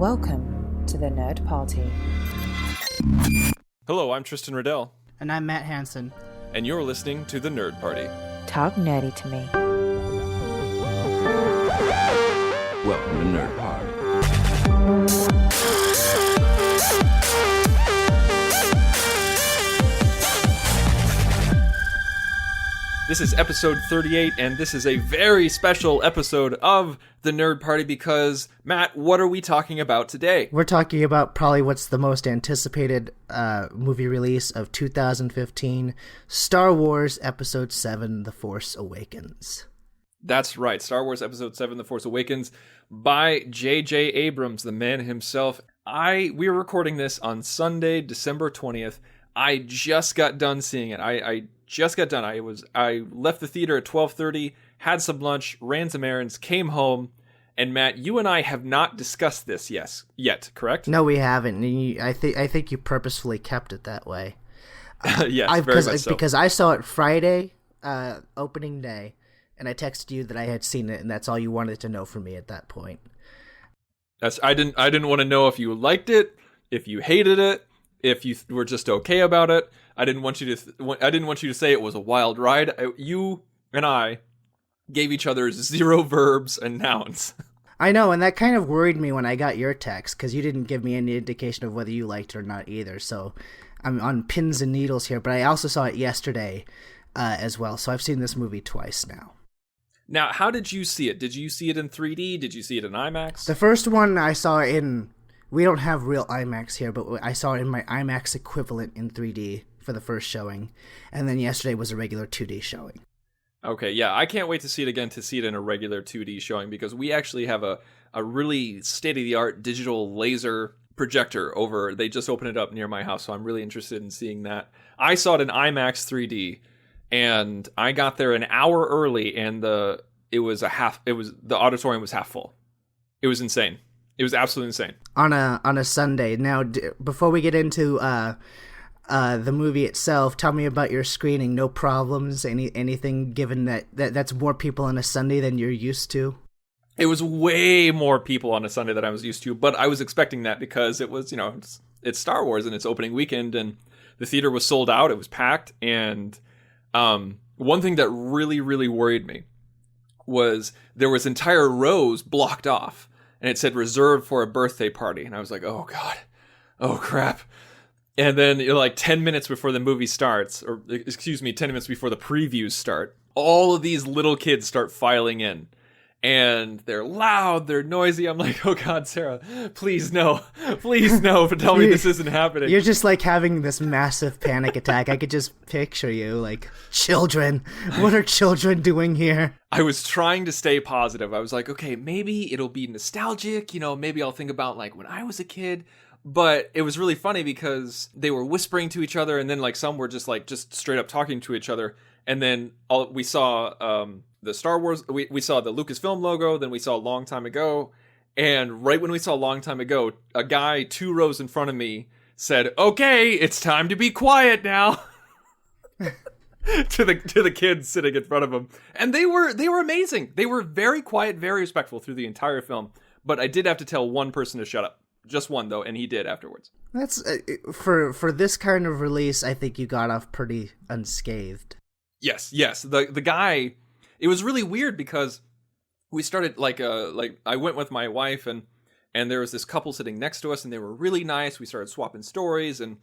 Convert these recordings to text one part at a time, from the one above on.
Welcome to the Nerd Party. Hello, I'm Tristan Riddell. And I'm Matt Hansen. And you're listening to the Nerd Party. Talk nerdy to me. Welcome to Nerd Party. This is episode 38, and this is a very special episode of the Nerd Party because, Matt, what are we talking about today? We're talking about probably what's the most anticipated movie release of 2015, Star Wars Episode 7, The Force Awakens. That's right, Star Wars Episode 7, The Force Awakens, by J.J. Abrams, the man himself. We were recording this on Sunday, December 20th. I just got done seeing it. I just got done. I left the theater at 12:30, had some lunch, ran some errands, came home, and Matt, you and I have not discussed this yet, correct? No, we haven't. I think you purposefully kept it that way. Yes, very much so. Because I saw it Friday, opening day, and I texted you that I had seen it, and that's all you wanted to know from me at that point. I didn't want to know if you liked it, if you hated it, if you were just okay about it. I didn't want you to say it was a wild ride. You and I gave each other 0 verbs and nouns. I know, and that kind of worried me when I got your text, because you didn't give me any indication of whether you liked it or not either. So I'm on pins and needles here, but I also saw it yesterday as well. So I've seen this movie twice now. Now, how did you see it? Did you see it in 3D? Did you see it in IMAX? The first one I saw in... We don't have real IMAX here, but I saw it in my IMAX equivalent in 3D for the first showing. And then yesterday was a regular 2D showing. Okay, yeah, I can't wait to see it again, to see it in a regular 2D showing, because we actually have a really state-of-the-art digital laser projector over. They just opened it up near my house, so I'm really interested in seeing that. I saw it in IMAX 3D, and I got there an hour early, and the auditorium was half full. It was insane. It was absolutely insane. On a Sunday. Now, before we get into the movie itself, tell me about your screening. No problems? Anything, given that's more people on a Sunday than you're used to? It was way more people on a Sunday than I was used to, but I was expecting that because it was, it's Star Wars and it's opening weekend, and the theater was sold out. It was packed, and one thing that really, really worried me was there was entire rows blocked off. And it said reserved for a birthday party. And I was like, oh, God. Oh, crap. And then, 10 minutes before the movie starts, 10 minutes before the previews start, all of these little kids start filing in. And they're loud, they're noisy. I'm like, oh, God, Sarah, please no. Please no, but tell me this isn't happening. You're just having this massive panic attack. I could just picture you, children. What are children doing here? I was trying to stay positive. I was like, okay, maybe it'll be nostalgic. Maybe I'll think about when I was a kid. But it was really funny because they were whispering to each other, and then some were just straight up talking to each other. And then we saw the Star Wars, we saw the Lucasfilm logo, then we saw a long time ago. And right when we saw a long time ago, a guy 2 rows in front of me said, okay, it's time to be quiet now. to the kids sitting in front of him. And they were amazing. They were very quiet, very respectful through the entire film. But I did have to tell one person to shut up. Just one, though, and he did afterwards. That's for this kind of release, I think you got off pretty unscathed. Yes. The guy, it was really weird because we started I went with my wife and there was this couple sitting next to us, and they were really nice. We started swapping stories and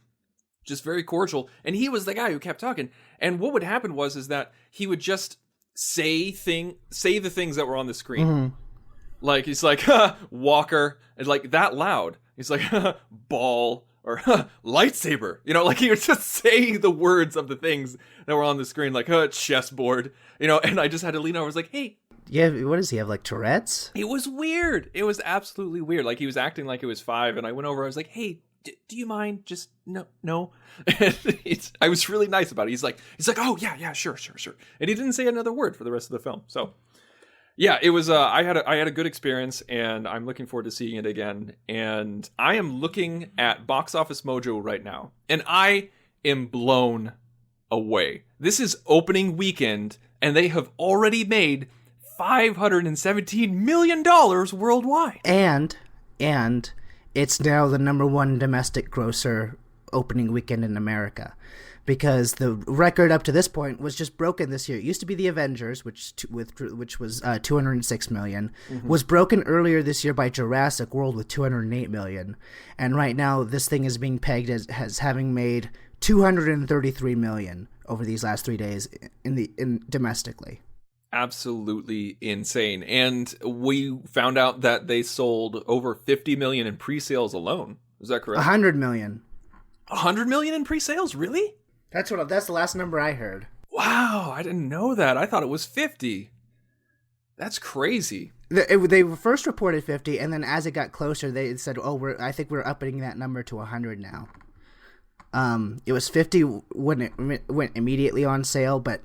just very cordial. And he was the guy who kept talking. And what would happen was that he would just say the things that were on the screen. Mm-hmm. He's like, Walker, and that loud. He's like, ball, or lightsaber. He would just say the words of the things that were on the screen, chessboard. And I just had to lean over. I was like, hey. Yeah, what does he have, Tourette's? It was weird. It was absolutely weird. He was acting like it was 5, and I went over. I was like, hey, do you mind? Just no. I was really nice about it. He's like, oh yeah, sure. And he didn't say another word for the rest of the film. So, yeah, it was. I had a good experience, and I'm looking forward to seeing it again. And I am looking at Box Office Mojo right now, and I am blown away. This is opening weekend, and they have already made $517 million worldwide. And it's now the number one domestic grosser opening weekend in America. Because the record up to this point was just broken this year. It used to be the Avengers, which was 206 million, was broken earlier this year by Jurassic World with 208 million, and right now this thing is being pegged as having made 233 million over these last 3 days in domestically. Absolutely insane. And we found out that they sold over 50 million in pre-sales alone. Is that correct? 100 million. 100 million in pre-sales? Really? That's the last number I heard. Wow, I didn't know that. I thought it was 50. That's crazy. They first reported 50, and then as it got closer, they said, I think we're upping that number to 100 now. It was 50 when it went immediately on sale, but,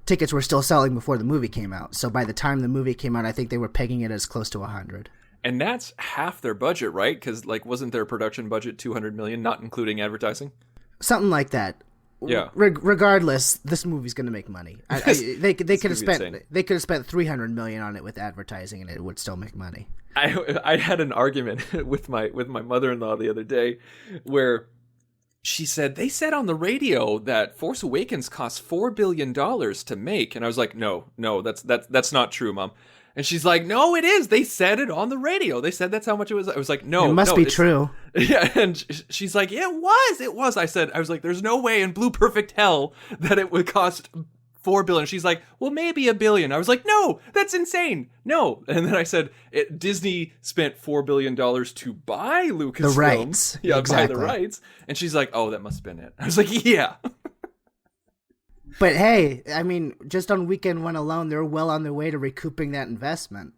tickets were still selling before the movie came out. So by the time the movie came out, I think they were pegging it as close to 100. And that's half their budget, right? Because, wasn't their production budget 200 million, not including advertising? Something like that. Yeah. Regardless, this movie's going to make money. They could have spent 300 million on it with advertising, and it would still make money. I had an argument with my mother-in-law the other day, where she said they said on the radio that Force Awakens cost $4 billion to make, and I was like, no, that's not true, Mom. And she's like, no, it is. They said it on the radio. They said that's how much it was. I was like, no. It must be true. Yeah, and she's like, yeah, it was. I was like, there's no way in blue perfect hell that it would cost $4 billion. She's like, well, maybe $1 billion. I was like, no, that's insane. No. And then I said, Disney spent $4 billion to buy Lucasfilm. The rights. Yeah, exactly. Buy the rights. And she's like, oh, that must have been it. I was like, yeah. But hey, I mean, just on weekend one alone, they're well on their way to recouping that investment.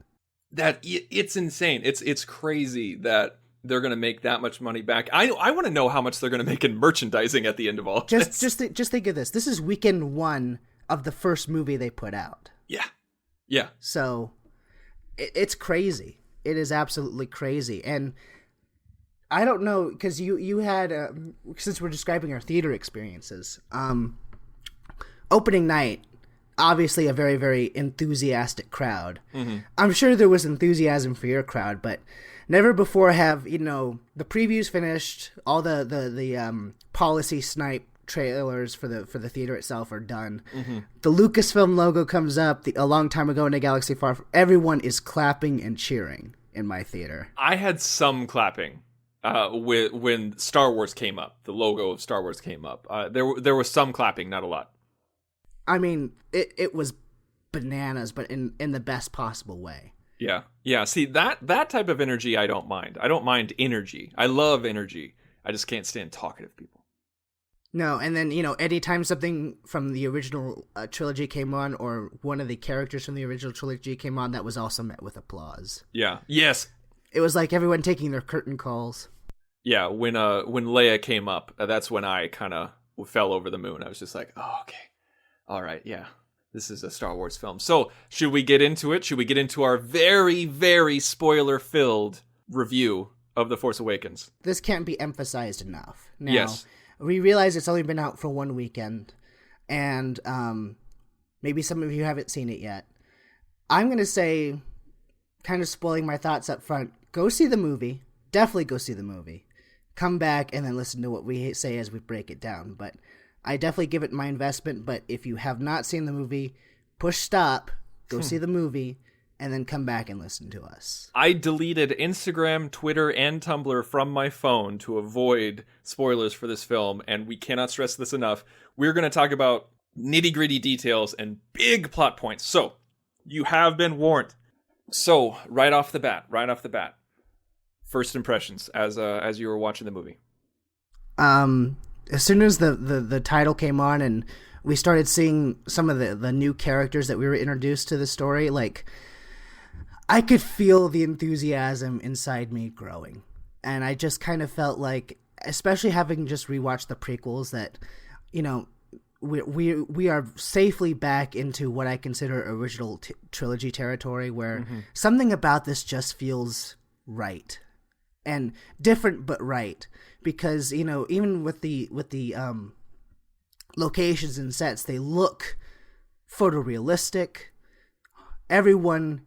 It's insane. It's crazy that they're going to make that much money back. I want to know how much they're going to make in merchandising at the end of all this. Just think of this. This is weekend one of the first movie they put out. Yeah. So it's crazy. It is absolutely crazy. And I don't know, because you had, since we're describing our theater experiences, opening night, obviously a very, very enthusiastic crowd. Mm-hmm. I'm sure there was enthusiasm for your crowd, but never before have, the previews finished, all the policy snipe trailers for the theater itself are done. Mm-hmm. The Lucasfilm logo comes up a long time ago in a galaxy far. Everyone is clapping and cheering in my theater. I had some clapping when Star Wars came up. The logo of Star Wars came up. There was some clapping, not a lot. I mean, it was bananas, but in the best possible way. Yeah. See, that type of energy I don't mind. I don't mind energy. I love energy. I just can't stand talkative people. No, and then, anytime something from the original trilogy came on, or one of the characters from the original trilogy came on, that was also met with applause. Yeah. Yes. It was like everyone taking their curtain calls. Yeah, when Leia came up, that's when I kind of fell over the moon. I was just like, oh, okay. All right, yeah. This is a Star Wars film. So, should we get into it? Should we get into our very, very spoiler-filled review of The Force Awakens? This can't be emphasized enough. Now, yes. We realize it's only been out for one weekend, and maybe some of you haven't seen it yet. I'm going to say, kind of spoiling my thoughts up front, go see the movie. Definitely go see the movie. Come back and then listen to what we say as we break it down. But I definitely give it my investment, but if you have not seen the movie, push stop, go see the movie, and then come back and listen to us. I deleted Instagram, Twitter, and Tumblr from my phone to avoid spoilers for this film, and we cannot stress this enough. We're going to talk about nitty-gritty details and big plot points. So, you have been warned. So, right off the bat, first impressions as you were watching the movie. As soon as the title came on and we started seeing some of the new characters that we were introduced to the story, I could feel the enthusiasm inside me growing. And I just kind of felt like, especially having just rewatched the prequels, that, we are safely back into what I consider original trilogy territory, where something about this just feels right. And different but right. Because, even with the locations and sets, they look photorealistic. Everyone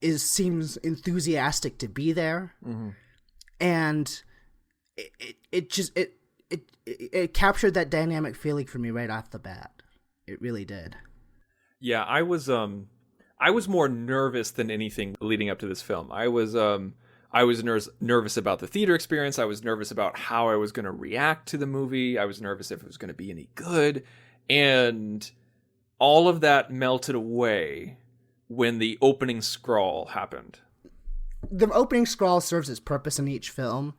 seems enthusiastic to be there. Mm-hmm. and it captured that dynamic feeling for me right off the bat. It really did. Yeah, I was more nervous than anything leading up to this film. I was nervous about the theater experience. I was nervous about how I was going to react to the movie. I was nervous if it was going to be any good. And all of that melted away when the opening scroll happened. The opening scroll serves its purpose in each film.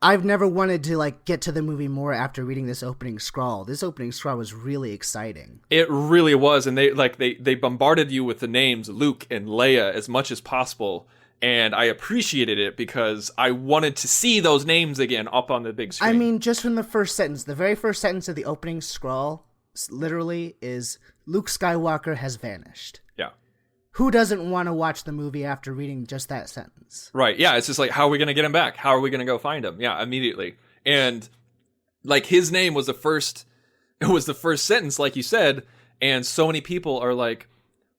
I've never wanted to get to the movie more after reading this opening scroll. This opening scroll was really exciting. It really was, and they bombarded you with the names Luke and Leia as much as possible, and I appreciated it because I wanted to see those names again up on the big screen. I mean, just from the first sentence, the very first sentence of the opening scroll literally is Luke Skywalker has vanished. Yeah. Who doesn't want to watch the movie after reading just that sentence? Right. Yeah. It's just like, how are we going to get him back? How are we going to go find him? Yeah, immediately. And his name was the first sentence, like you said. And so many people are like,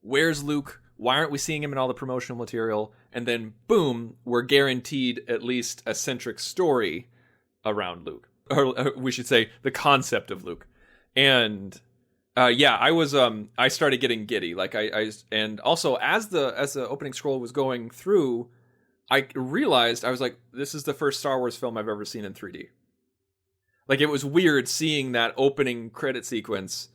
where's Luke? Why aren't we seeing him in all the promotional material? And then boom, we're guaranteed at least a centric story around Luke, or we should say the concept of Luke. And I started getting giddy. And also as the opening scroll was going through, I realized, I was like, this is the first Star Wars film I've ever seen in 3D. It was weird seeing that opening credit sequence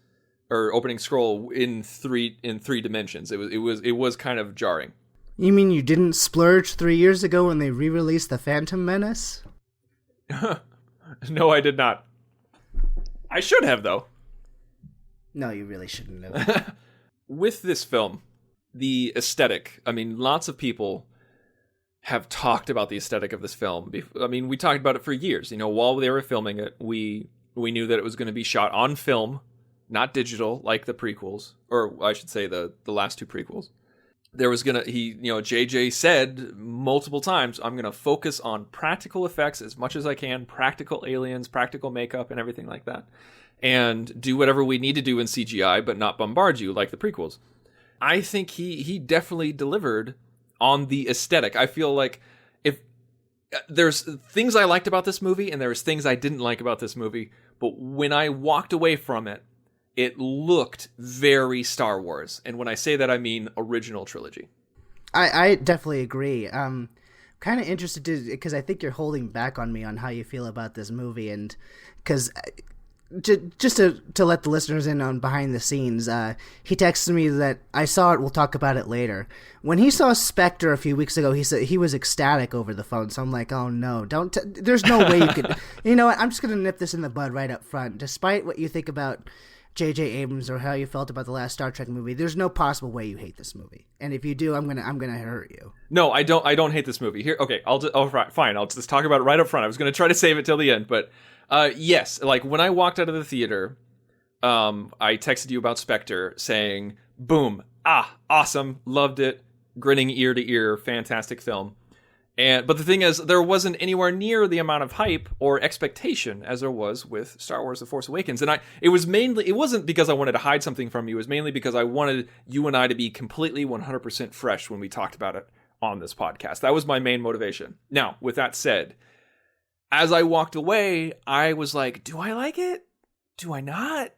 or opening scroll in three dimensions. It was kind of jarring. You mean you didn't splurge 3 years ago when they re-released The Phantom Menace? No, I did not. I should have, though. No, you really shouldn't have. With this film, the aesthetic, I mean, lots of people have talked about the aesthetic of this film. I mean, we talked about it for years. While they were filming it, we knew that it was going to be shot on film, not digital, like the prequels, or I should say the last two prequels. There was JJ said multiple times, I'm going to focus on practical effects as much as I can, practical aliens, practical makeup, and everything like that. And do whatever we need to do in CGI, but not bombard you like the prequels. I think he definitely delivered on the aesthetic. I feel like if there's things I liked about this movie and there's things I didn't like about this movie, but when I walked away from it, it looked very Star Wars. And when I say that, I mean original trilogy. I definitely agree. Kind of interested because I think you're holding back on me on how you feel about this movie, and because just to let the listeners in on behind the scenes, he texted me that I saw it. We'll talk about it later. When he saw Spectre a few weeks ago, he said he was ecstatic over the phone. So I'm like, oh no, don't. There's no way you could. You know what? I'm just gonna nip this in the bud right up front. Despite what you think about J.J. Abrams or how you felt about the last Star Trek movie, there's no possible way you hate this movie. And if you do, I'm gonna hurt you. No, I don't hate this movie. Here, okay, fine. I'll just talk about it right up front. I was gonna try to save it till the end, but yes, when I walked out of the theater, I texted you about Spectre saying, boom, awesome, loved it, grinning ear to ear, fantastic film. But the thing is, there wasn't anywhere near the amount of hype or expectation as there was with Star Wars: The Force Awakens. And it wasn't because I wanted to hide something from you. It was mainly because I wanted you and I to be completely 100% fresh when we talked about it on this podcast. That was my main motivation. Now, with that said, as I walked away, I was like, do I like it? Do I not?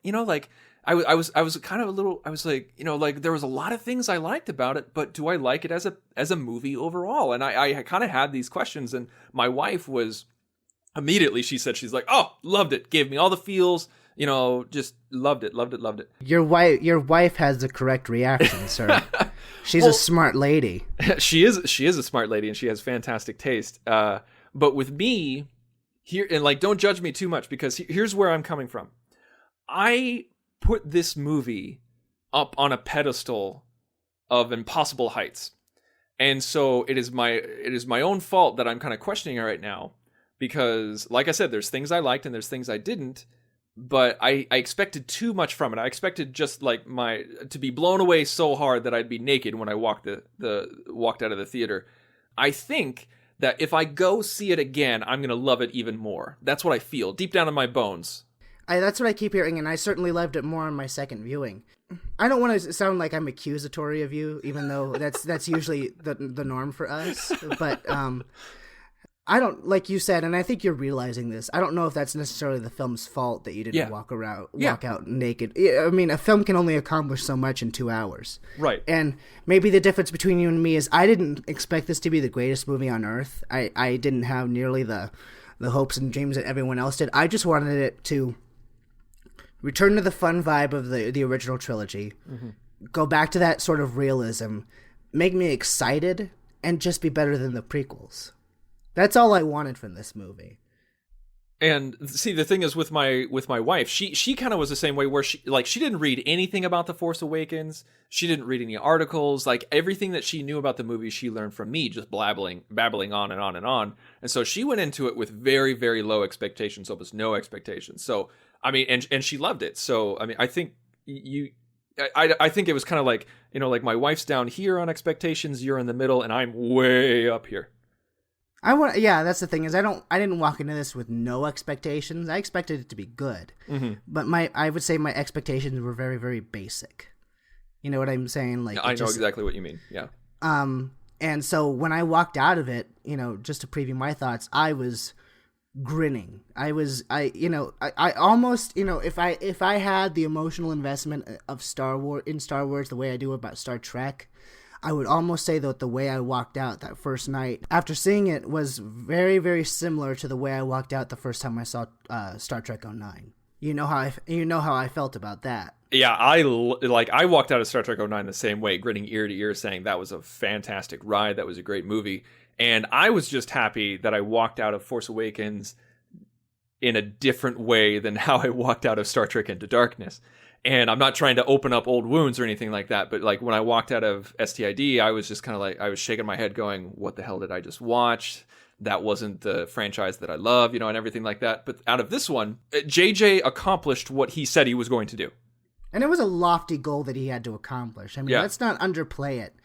I was kind of a little, I was like, there was a lot of things I liked about it, but do I like it as a movie overall? And I kind of had these questions, and my wife was immediately, she's like, oh, loved it. Gave me all the feels, just loved it. Your wife has the correct reaction, sir. She's a smart lady. She is a smart lady, and she has fantastic taste. But with me here, and don't judge me too much, because here's where I'm coming from. I put this movie up on a pedestal of impossible heights. And so it is my own fault that I'm kind of questioning it right now, because like I said, there's things I liked and there's things I didn't, but I expected too much from it. I expected just to be blown away so hard that I'd be naked when I walked out of the theater. I think that if I go see it again, I'm going to love it even more. That's what I feel deep down in my bones. That's what I keep hearing, and I certainly loved it more on my second viewing. I don't want to sound like I'm accusatory of you, even though that's usually the norm for us. But I don't, like you said, and I think you're realizing this, I don't know if that's necessarily the film's fault that you didn't walk out naked. I mean, a film can only accomplish so much in 2 hours. Right. And maybe the difference between you and me is I didn't expect this to be the greatest movie on earth. I didn't have nearly the hopes and dreams that everyone else did. I just wanted it to return to the fun vibe of the original trilogy, go back to that sort of realism, make me excited, and just be better than the prequels. That's all I wanted from this movie. And see, the thing is with my wife, she kind of was the same way, where she didn't read anything about The Force Awakens. She didn't read any articles. Like, everything that she knew about the movie, she learned from me, just babbling on and on and on. And so she went into it with very, very low expectations, almost no expectations. So, I mean, and she loved it. So, I mean, I think I think it was kind of like, like my wife's down here on expectations, you're in the middle, and I'm way up here. That's the thing, is I didn't walk into this with no expectations. I expected it to be good, but I would say my expectations were very, very basic. You know what I'm saying? Like, I know exactly what you mean. Yeah. And so when I walked out of it, just to preview my thoughts, I was grinning. I almost, if I had the emotional investment of Star Wars the way I do about Star Trek, I would almost say that the way I walked out that first night after seeing it was very, very similar to the way I walked out the first time I saw Star Trek 09. You know how I felt about that. Yeah, I walked out of Star Trek 09 the same way, grinning ear to ear, saying that was a fantastic ride, that was a great movie. And I was just happy that I walked out of Force Awakens in a different way than how I walked out of Star Trek Into Darkness. And I'm not trying to open up old wounds or anything like that, but like when I walked out of STID, I was just kind of like, I was shaking my head going, what the hell did I just watch? That wasn't the franchise that I love, and everything like that. But out of this one, JJ accomplished what he said he was going to do. And it was a lofty goal that he had to accomplish. I mean, let's not underplay it.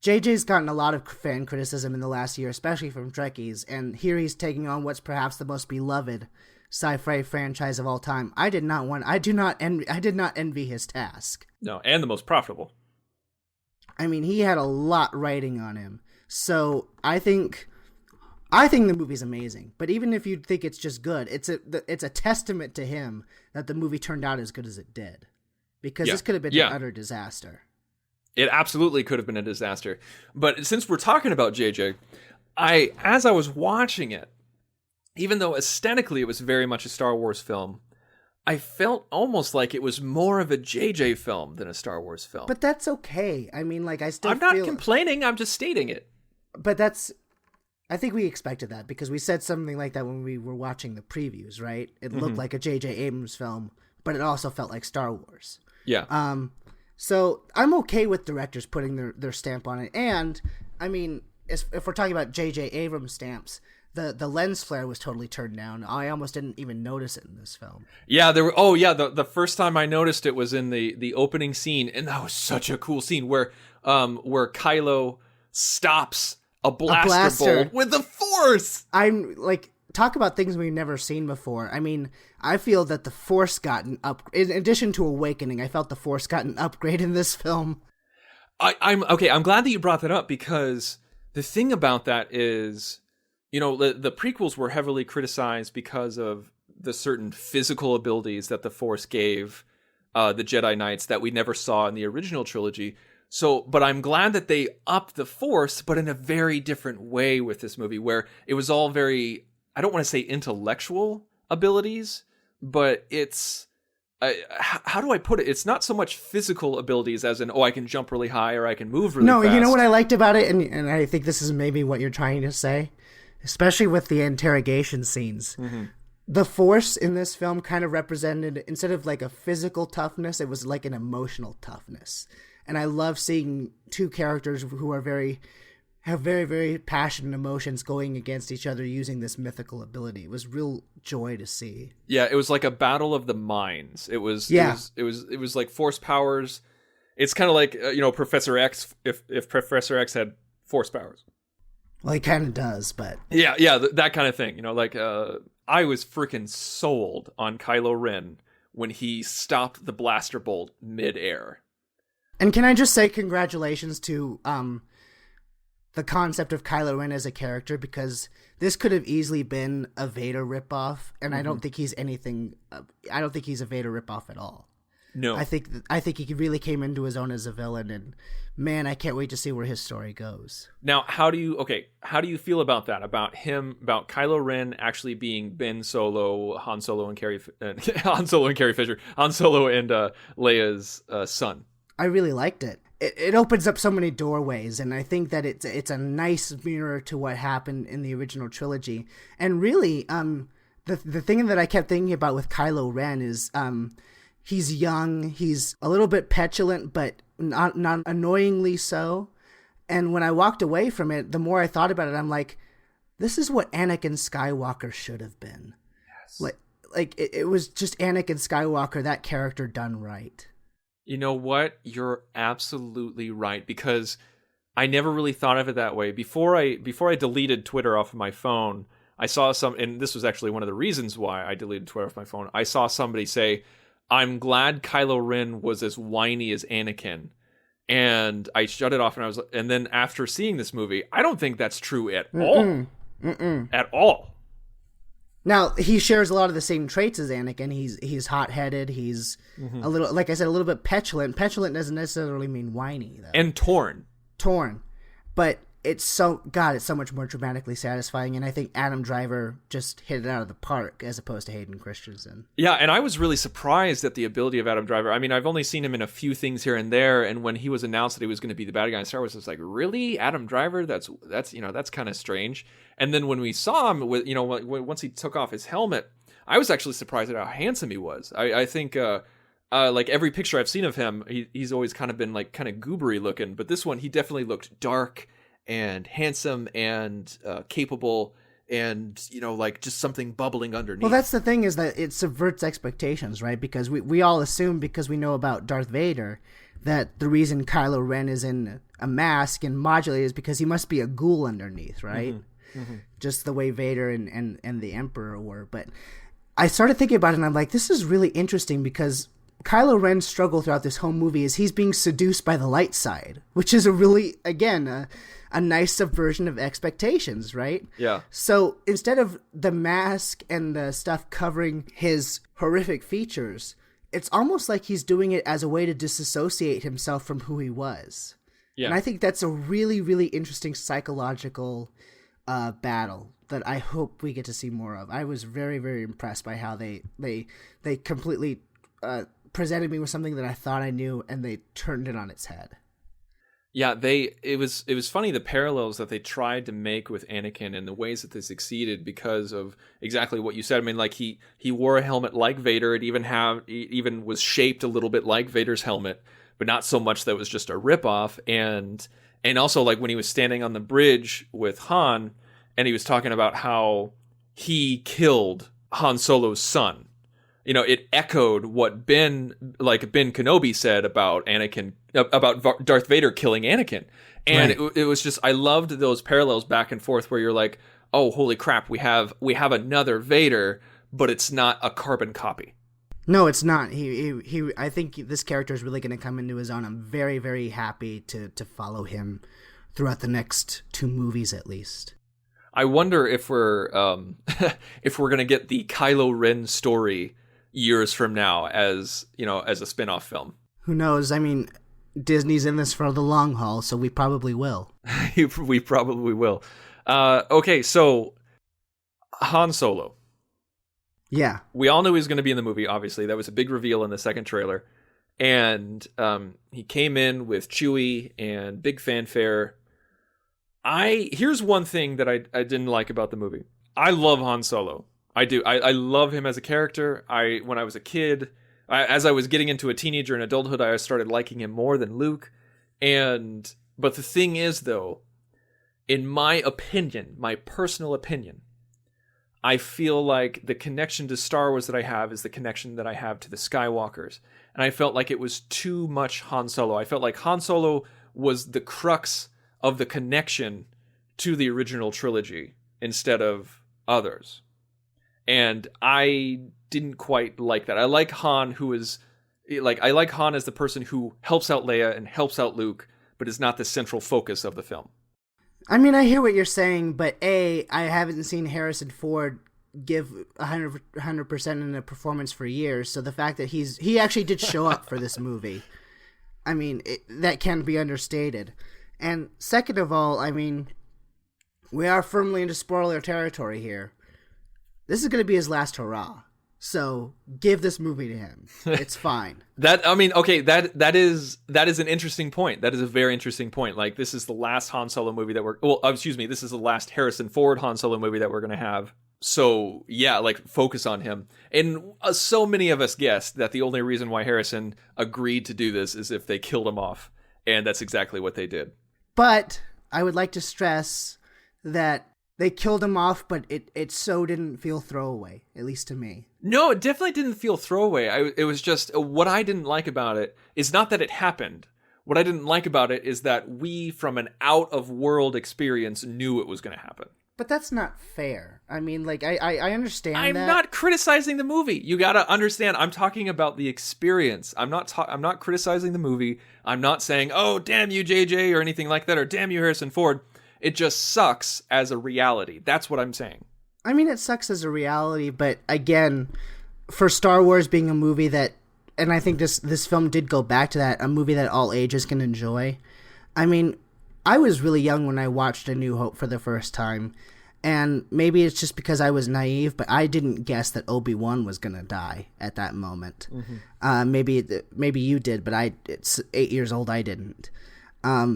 JJ's gotten a lot of fan criticism in the last year, especially from Trekkies, and here he's taking on what's perhaps the most beloved sci-fi franchise of all time. I did not envy his task. No, and the most profitable. I mean, he had a lot riding on him. So I think the movie's amazing. But even if you think it's just good, it's a testament to him that the movie turned out as good as it did. Because this could have been an utter disaster. It absolutely could have been a disaster. But since we're talking about JJ, as I was watching it, even though aesthetically it was very much a Star Wars film, I felt almost like it was more of a JJ film than a Star Wars film. But that's okay. I mean, like, I'm not complaining, I'm just stating it. But I think we expected that, because we said something like that when we were watching the previews, right? It looked like a J.J. Abrams film, but it also felt like Star Wars. Yeah. So I'm okay with directors putting their stamp on it. And, I mean, if we're talking about J.J. Abrams stamps, the lens flare was totally turned down. I almost didn't even notice it in this film. Yeah, the first time I noticed it was in the opening scene, and that was such a cool scene where Kylo stops a blaster bolt with the Force. I'm like, talk about things we've never seen before. I mean, I feel that the Force got an up. In addition to Awakening, I felt the Force got an upgrade in this film. I'm glad that you brought that up, because the thing about that is, the prequels were heavily criticized because of the certain physical abilities that the Force gave the Jedi Knights that we never saw in the original trilogy. So, but I'm glad that they upped the Force, but in a very different way with this movie, where it was all very, I don't want to say intellectual abilities, but it's, how do I put it? It's not so much physical abilities as in, I can jump really high or I can move really fast. No, you know what I liked about it? And I think this is maybe what you're trying to say, especially with the interrogation scenes. Mm-hmm. The Force in this film kind of represented, instead of like a physical toughness, it was like an emotional toughness. And I love seeing two characters who are have very, very passionate emotions going against each other using this mythical ability. It was real joy to see. Yeah, it was like a battle of the minds. It was like Force powers. It's kind of like Professor X if Professor X had Force powers. Well, he kind of does, but yeah, that kind of thing. I was freaking sold on Kylo Ren when he stopped the blaster bolt midair. And can I just say congratulations to the concept of Kylo Ren as a character, because this could have easily been a Vader ripoff, and I don't think he's anything. I don't think he's a Vader ripoff at all. No, I think he really came into his own as a villain, and man, I can't wait to see where his story goes. Now, how do you feel about that? About Kylo Ren actually being Ben Solo, Han Solo and Carrie Fisher, Han Solo and Leia's son? I really liked it. It opens up so many doorways, and I think that it's a nice mirror to what happened in the original trilogy. And really, the thing that I kept thinking about with Kylo Ren is he's young, he's a little bit petulant, but not annoyingly so. And when I walked away from it, the more I thought about it, I'm like, this is what Anakin Skywalker should have been. Yes. Like it was just Anakin Skywalker, that character done right. You know what? You're absolutely right, because I never really thought of it that way. Before I deleted Twitter off of my phone, I saw and this was actually one of the reasons why I deleted Twitter off my phone. I saw somebody say, I'm glad Kylo Ren was as whiny as Anakin. And I shut it off, and then after seeing this movie, I don't think that's true at all. At all. Now, he shares a lot of the same traits as Anakin. He's hot-headed. He's a little, like I said, a little bit petulant. Petulant doesn't necessarily mean whiny, though. And torn. But it's so much more dramatically satisfying, and I think Adam Driver just hit it out of the park as opposed to Hayden Christensen. Yeah, and I was really surprised at the ability of Adam Driver. I mean, I've only seen him in a few things here and there, and when he was announced that he was going to be the bad guy in Star Wars, I was like, really? Adam Driver? That's kind of strange. And then when we saw him with, once he took off his helmet, I was actually surprised at how handsome he was. I think like every picture I've seen of him, he's always kind of been like kind of goobery looking, but this one he definitely looked dark and handsome and capable, and like just something bubbling underneath. Well, that's the thing, is that it subverts expectations, right? Because we all assume, because we know about Darth Vader, that the reason Kylo Ren is in a mask and modulated is because he must be a ghoul underneath, right? Just the way Vader and the Emperor were. But I started thinking about it, and I'm like, this is really interesting, because Kylo Ren's struggle throughout this whole movie is he's being seduced by the light side, which is a really, again, a nice subversion of expectations, right? Yeah. So instead of the mask and the stuff covering his horrific features, it's almost like he's doing it as a way to disassociate himself from who he was. Yeah. And I think that's a really, really interesting psychological battle that I hope we get to see more of. I was very, very impressed by how they completely presented me with something that I thought I knew, and they turned it on its head. Yeah, it was funny, the parallels that they tried to make with Anakin and the ways that they succeeded because of exactly what you said. I mean, like he wore a helmet like Vader. It even was shaped a little bit like Vader's helmet, but not so much that it was just a ripoff. And also, like when he was standing on the bridge with Han, and he was talking about how he killed Han Solo's son. It echoed what Ben Kenobi said about about Darth Vader killing Anakin. And right. It was just, I loved those parallels back and forth where you're like, oh, holy crap, we have another Vader, but it's not a carbon copy. No, it's not. He I think this character is really going to come into his own. I'm very, very happy to follow him throughout the next 2 movies at least. I wonder if we're going to get the Kylo Ren story years from now as a spin-off film. Who knows? I mean, Disney's in this for the long haul, so we probably will. We probably will. Okay, so Han Solo. Yeah. We all knew he was going to be in the movie, obviously. That was a big reveal in the second trailer. And he came in with Chewie and big fanfare. Here's one thing that I didn't like about the movie. I love Han Solo. I do. I love him as a character. When I was a kid, as I was getting into a teenager and adulthood, I started liking him more than Luke. But the thing is, though, in my opinion, my personal opinion, I feel like the connection to Star Wars that I have is the connection that I have to the Skywalkers. And I felt like it was too much Han Solo. I felt like Han Solo was the crux of the connection to the original trilogy instead of others. And I didn't quite like that. I like Han I like Han as the person who helps out Leia and helps out Luke, but is not the central focus of the film. I mean, I hear what you're saying, but I haven't seen Harrison Ford give 100% in a performance for years, so the fact that he actually did show up for this movie, I mean, that can't be understated. And second of all, I mean, we are firmly into spoiler territory here. This is going to be his last hurrah. So give this movie to him. It's fine. That is an interesting point. That is a very interesting point. Like, this is the last Han Solo movie that this is the last Harrison Ford Han Solo movie that we're going to have. So yeah, like, focus on him. And so many of us guessed that the only reason why Harrison agreed to do this is if they killed him off. And that's exactly what they did. But I would like to stress that they killed him off, but it so didn't feel throwaway, at least to me. No, it definitely didn't feel throwaway. It was just, what I didn't like about it is not that it happened. What I didn't like about it is that we, from an out-of-world experience, knew it was going to happen. But that's not fair. I mean, like, I understand I'm that. not criticizing the movie. You got to understand, I'm talking about the experience. I'm not criticizing the movie. I'm not saying, oh, damn you, JJ, or anything like that, or damn you, Harrison Ford. It just sucks as a reality. That's what I'm saying. I mean, it sucks as a reality, but again, for Star Wars being a movie that, and I think this film did go back to that, a movie that all ages can enjoy. I mean, I was really young when I watched A New Hope for the first time, and maybe it's just because I was naive, but I didn't guess that Obi-Wan was going to die at that moment. Mm-hmm. Maybe you did, but it's 8 years old, I didn't.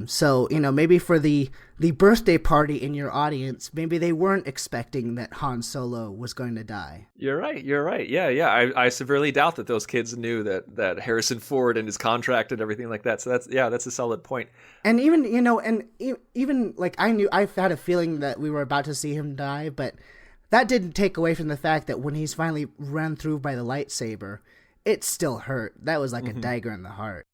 So, you know, maybe for the birthday party in your audience, maybe they weren't expecting that Han Solo was going to die. You're right. Yeah. I severely doubt that those kids knew that Harrison Ford and his contract and everything like that. So that's a solid point. And even, you know, even like I've had a feeling that we were about to see him die, but that didn't take away from the fact that when he's finally run through by the lightsaber, it still hurt. That was like a dagger in the heart.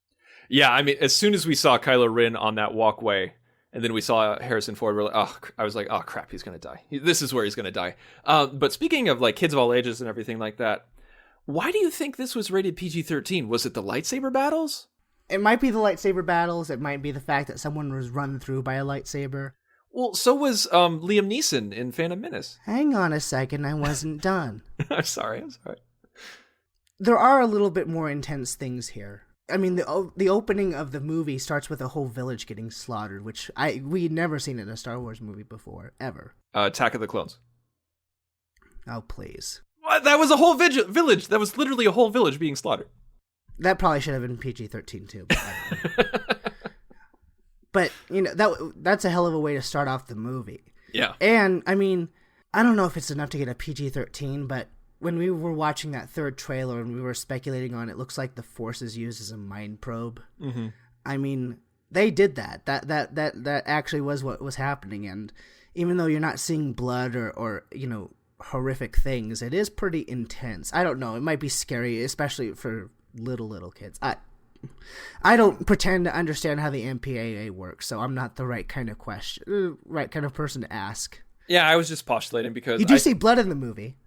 Yeah, I mean, as soon as we saw Kylo Ren on that walkway, and then we saw Harrison Ford, I was like, oh crap, he's gonna die. This is where he's gonna die. But speaking of like kids of all ages and everything like that, why do you think this was rated PG-13? Was it the lightsaber battles? It might be the lightsaber battles. It might be the fact that someone was run through by a lightsaber. Well, so was Liam Neeson in Phantom Menace. Hang on a second, I wasn't done. I'm sorry. There are a little bit more intense things here. I mean, the opening of the movie starts with a whole village getting slaughtered, which we'd never seen in a Star Wars movie before, ever. Attack of the Clones. Oh, please. What? That was a whole village. That was literally a whole village being slaughtered. That probably should have been PG-13 too. But you know, that's a hell of a way to start off the movie. Yeah. And I mean, I don't know if it's enough to get a PG-13, but when we were watching that third trailer and we were speculating on it, looks like the Force is used as a mind probe. Mm-hmm. I mean, they did that. That actually was what was happening. And even though you're not seeing blood or you know, horrific things, it is pretty intense. I don't know. It might be scary, especially for little kids. I don't pretend to understand how the MPAA works, so I'm not the right kind of person to ask. Yeah, I was just postulating because you do see blood in the movie.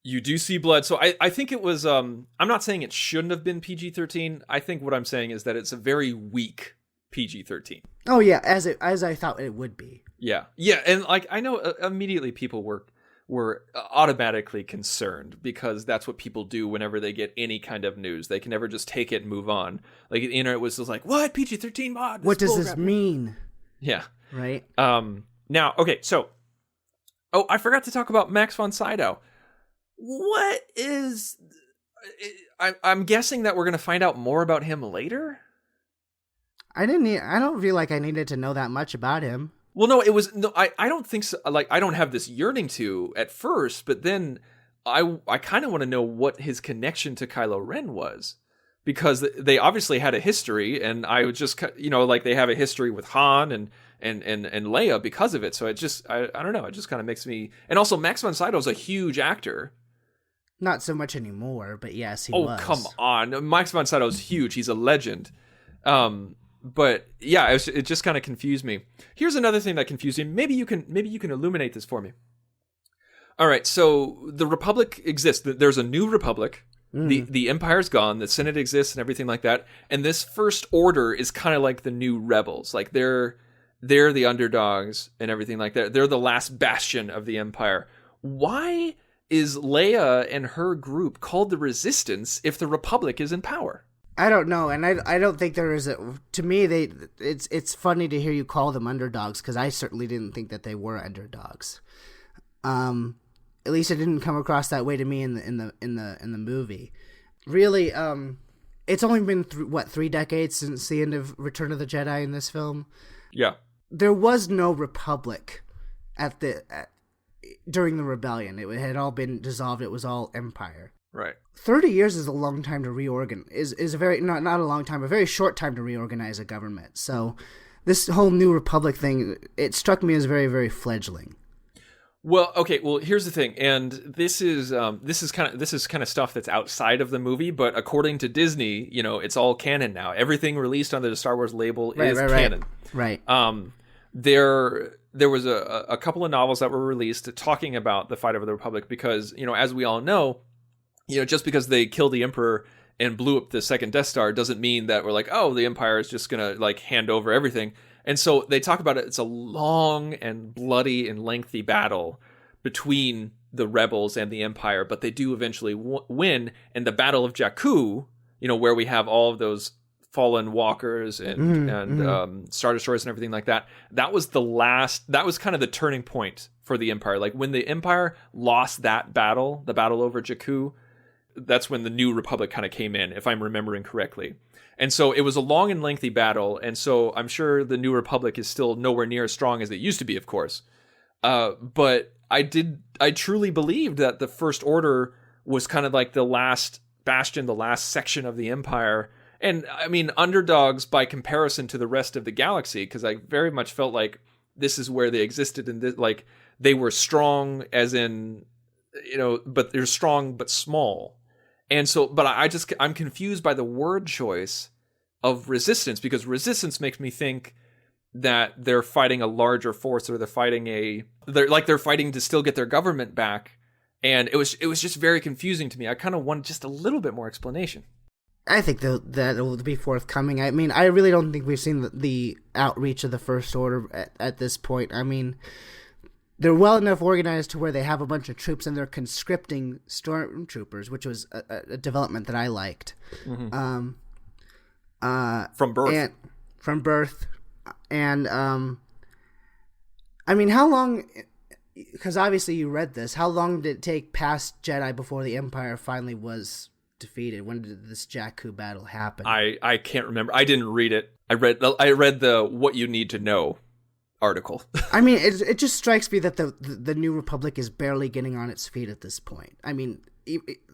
You do see blood. So I think it was, I'm not saying it shouldn't have been PG-13. I think what I'm saying is that it's a very weak PG-13. Oh yeah, as I thought it would be. Yeah. And like, I know immediately people were automatically concerned because that's what people do whenever they get any kind of news. They can never just take it and move on. Like the internet was just like, what? PG-13 mod? What does this mean? Yeah. Right. Now, okay. So, I forgot to talk about Max von Sydow. What is... I'm guessing that we're going to find out more about him later? I don't feel like I needed to know that much about him. Well, no, it was... No, I don't think so. Like, I don't have this yearning to at first, but then I kind of want to know what his connection to Kylo Ren was. Because they obviously had a history, and I would just... You know, like, they have a history with Han and Leia because of it. So it just... I don't know. It just kind of makes me... And also, Max von Sydow is a huge actor. Not so much anymore, but yes, he was. Oh, come on. Max von Sydow's huge. He's a legend. But yeah, it just kind of confused me. Here's another thing that confused me. Maybe you can illuminate this for me. All right, so the Republic exists. There's a new Republic. The Empire's gone. The Senate exists and everything like that. And this First Order is kind of like the new rebels. Like they're They're the underdogs and everything like that. They're the last bastion of the Empire. Why is Leia and her group called the Resistance if the Republic is in power? I don't know, and I don't think there is a. To me, it's funny to hear you call them underdogs because I certainly didn't think that they were underdogs. At least it didn't come across that way to me in the movie. Really, it's only been 3 decades since the end of Return of the Jedi in this film. Yeah, there was no Republic during the rebellion. It had all been dissolved. It was all Empire. Right. 30 years is a long time to reorganize. Is a very not a long time, a very short time to reorganize a government. So, this whole New Republic thing, it struck me as very, very fledgling. Well, okay. Well, here's the thing, and this is kind of stuff that's outside of the movie, but according to Disney, it's all canon now. Everything released under the Star Wars label is canon. Right. There was a couple of novels that were released talking about the fight over the Republic because, as we all know, just because they killed the Emperor and blew up the second Death Star doesn't mean that we're like, oh, the Empire is just gonna like hand over everything. And so they talk about it. It's a long and bloody and lengthy battle between the rebels and the Empire, but they do eventually win. And the Battle of Jakku, where we have all of those fallen walkers and Star Destroyers and everything like that, that was kind of the turning point for the Empire. Like when the Empire lost that battle, the battle over Jakku, that's when the New Republic kind of came in, if I'm remembering correctly. And so it was a long and lengthy battle, and so I'm sure the New Republic is still nowhere near as strong as it used to be, of course. But I truly believed that the First Order was kind of like the last bastion, the last section of the Empire. And I mean, underdogs by comparison to the rest of the galaxy, because I very much felt like this is where they existed, and like they were strong as in, but they're strong but small. And so, but I'm confused by the word choice of resistance, because resistance makes me think that they're fighting a larger force, or they're fighting to still get their government back. And it was just very confusing to me. I kind of want just a little bit more explanation. I think that it will be forthcoming. I mean, I really don't think we've seen the outreach of the First Order at this point. I mean, they're well enough organized to where they have a bunch of troops and they're conscripting stormtroopers, which was a development that I liked. Mm-hmm. From birth. And, I mean, how long, because obviously you read this, how long did it take past Jedi before the Empire finally was defeated? When did this Jakku battle happen? I can't remember. I didn't read it. I read the What You Need to Know article. I mean, it just strikes me that the New Republic is barely getting on its feet at this point. I mean,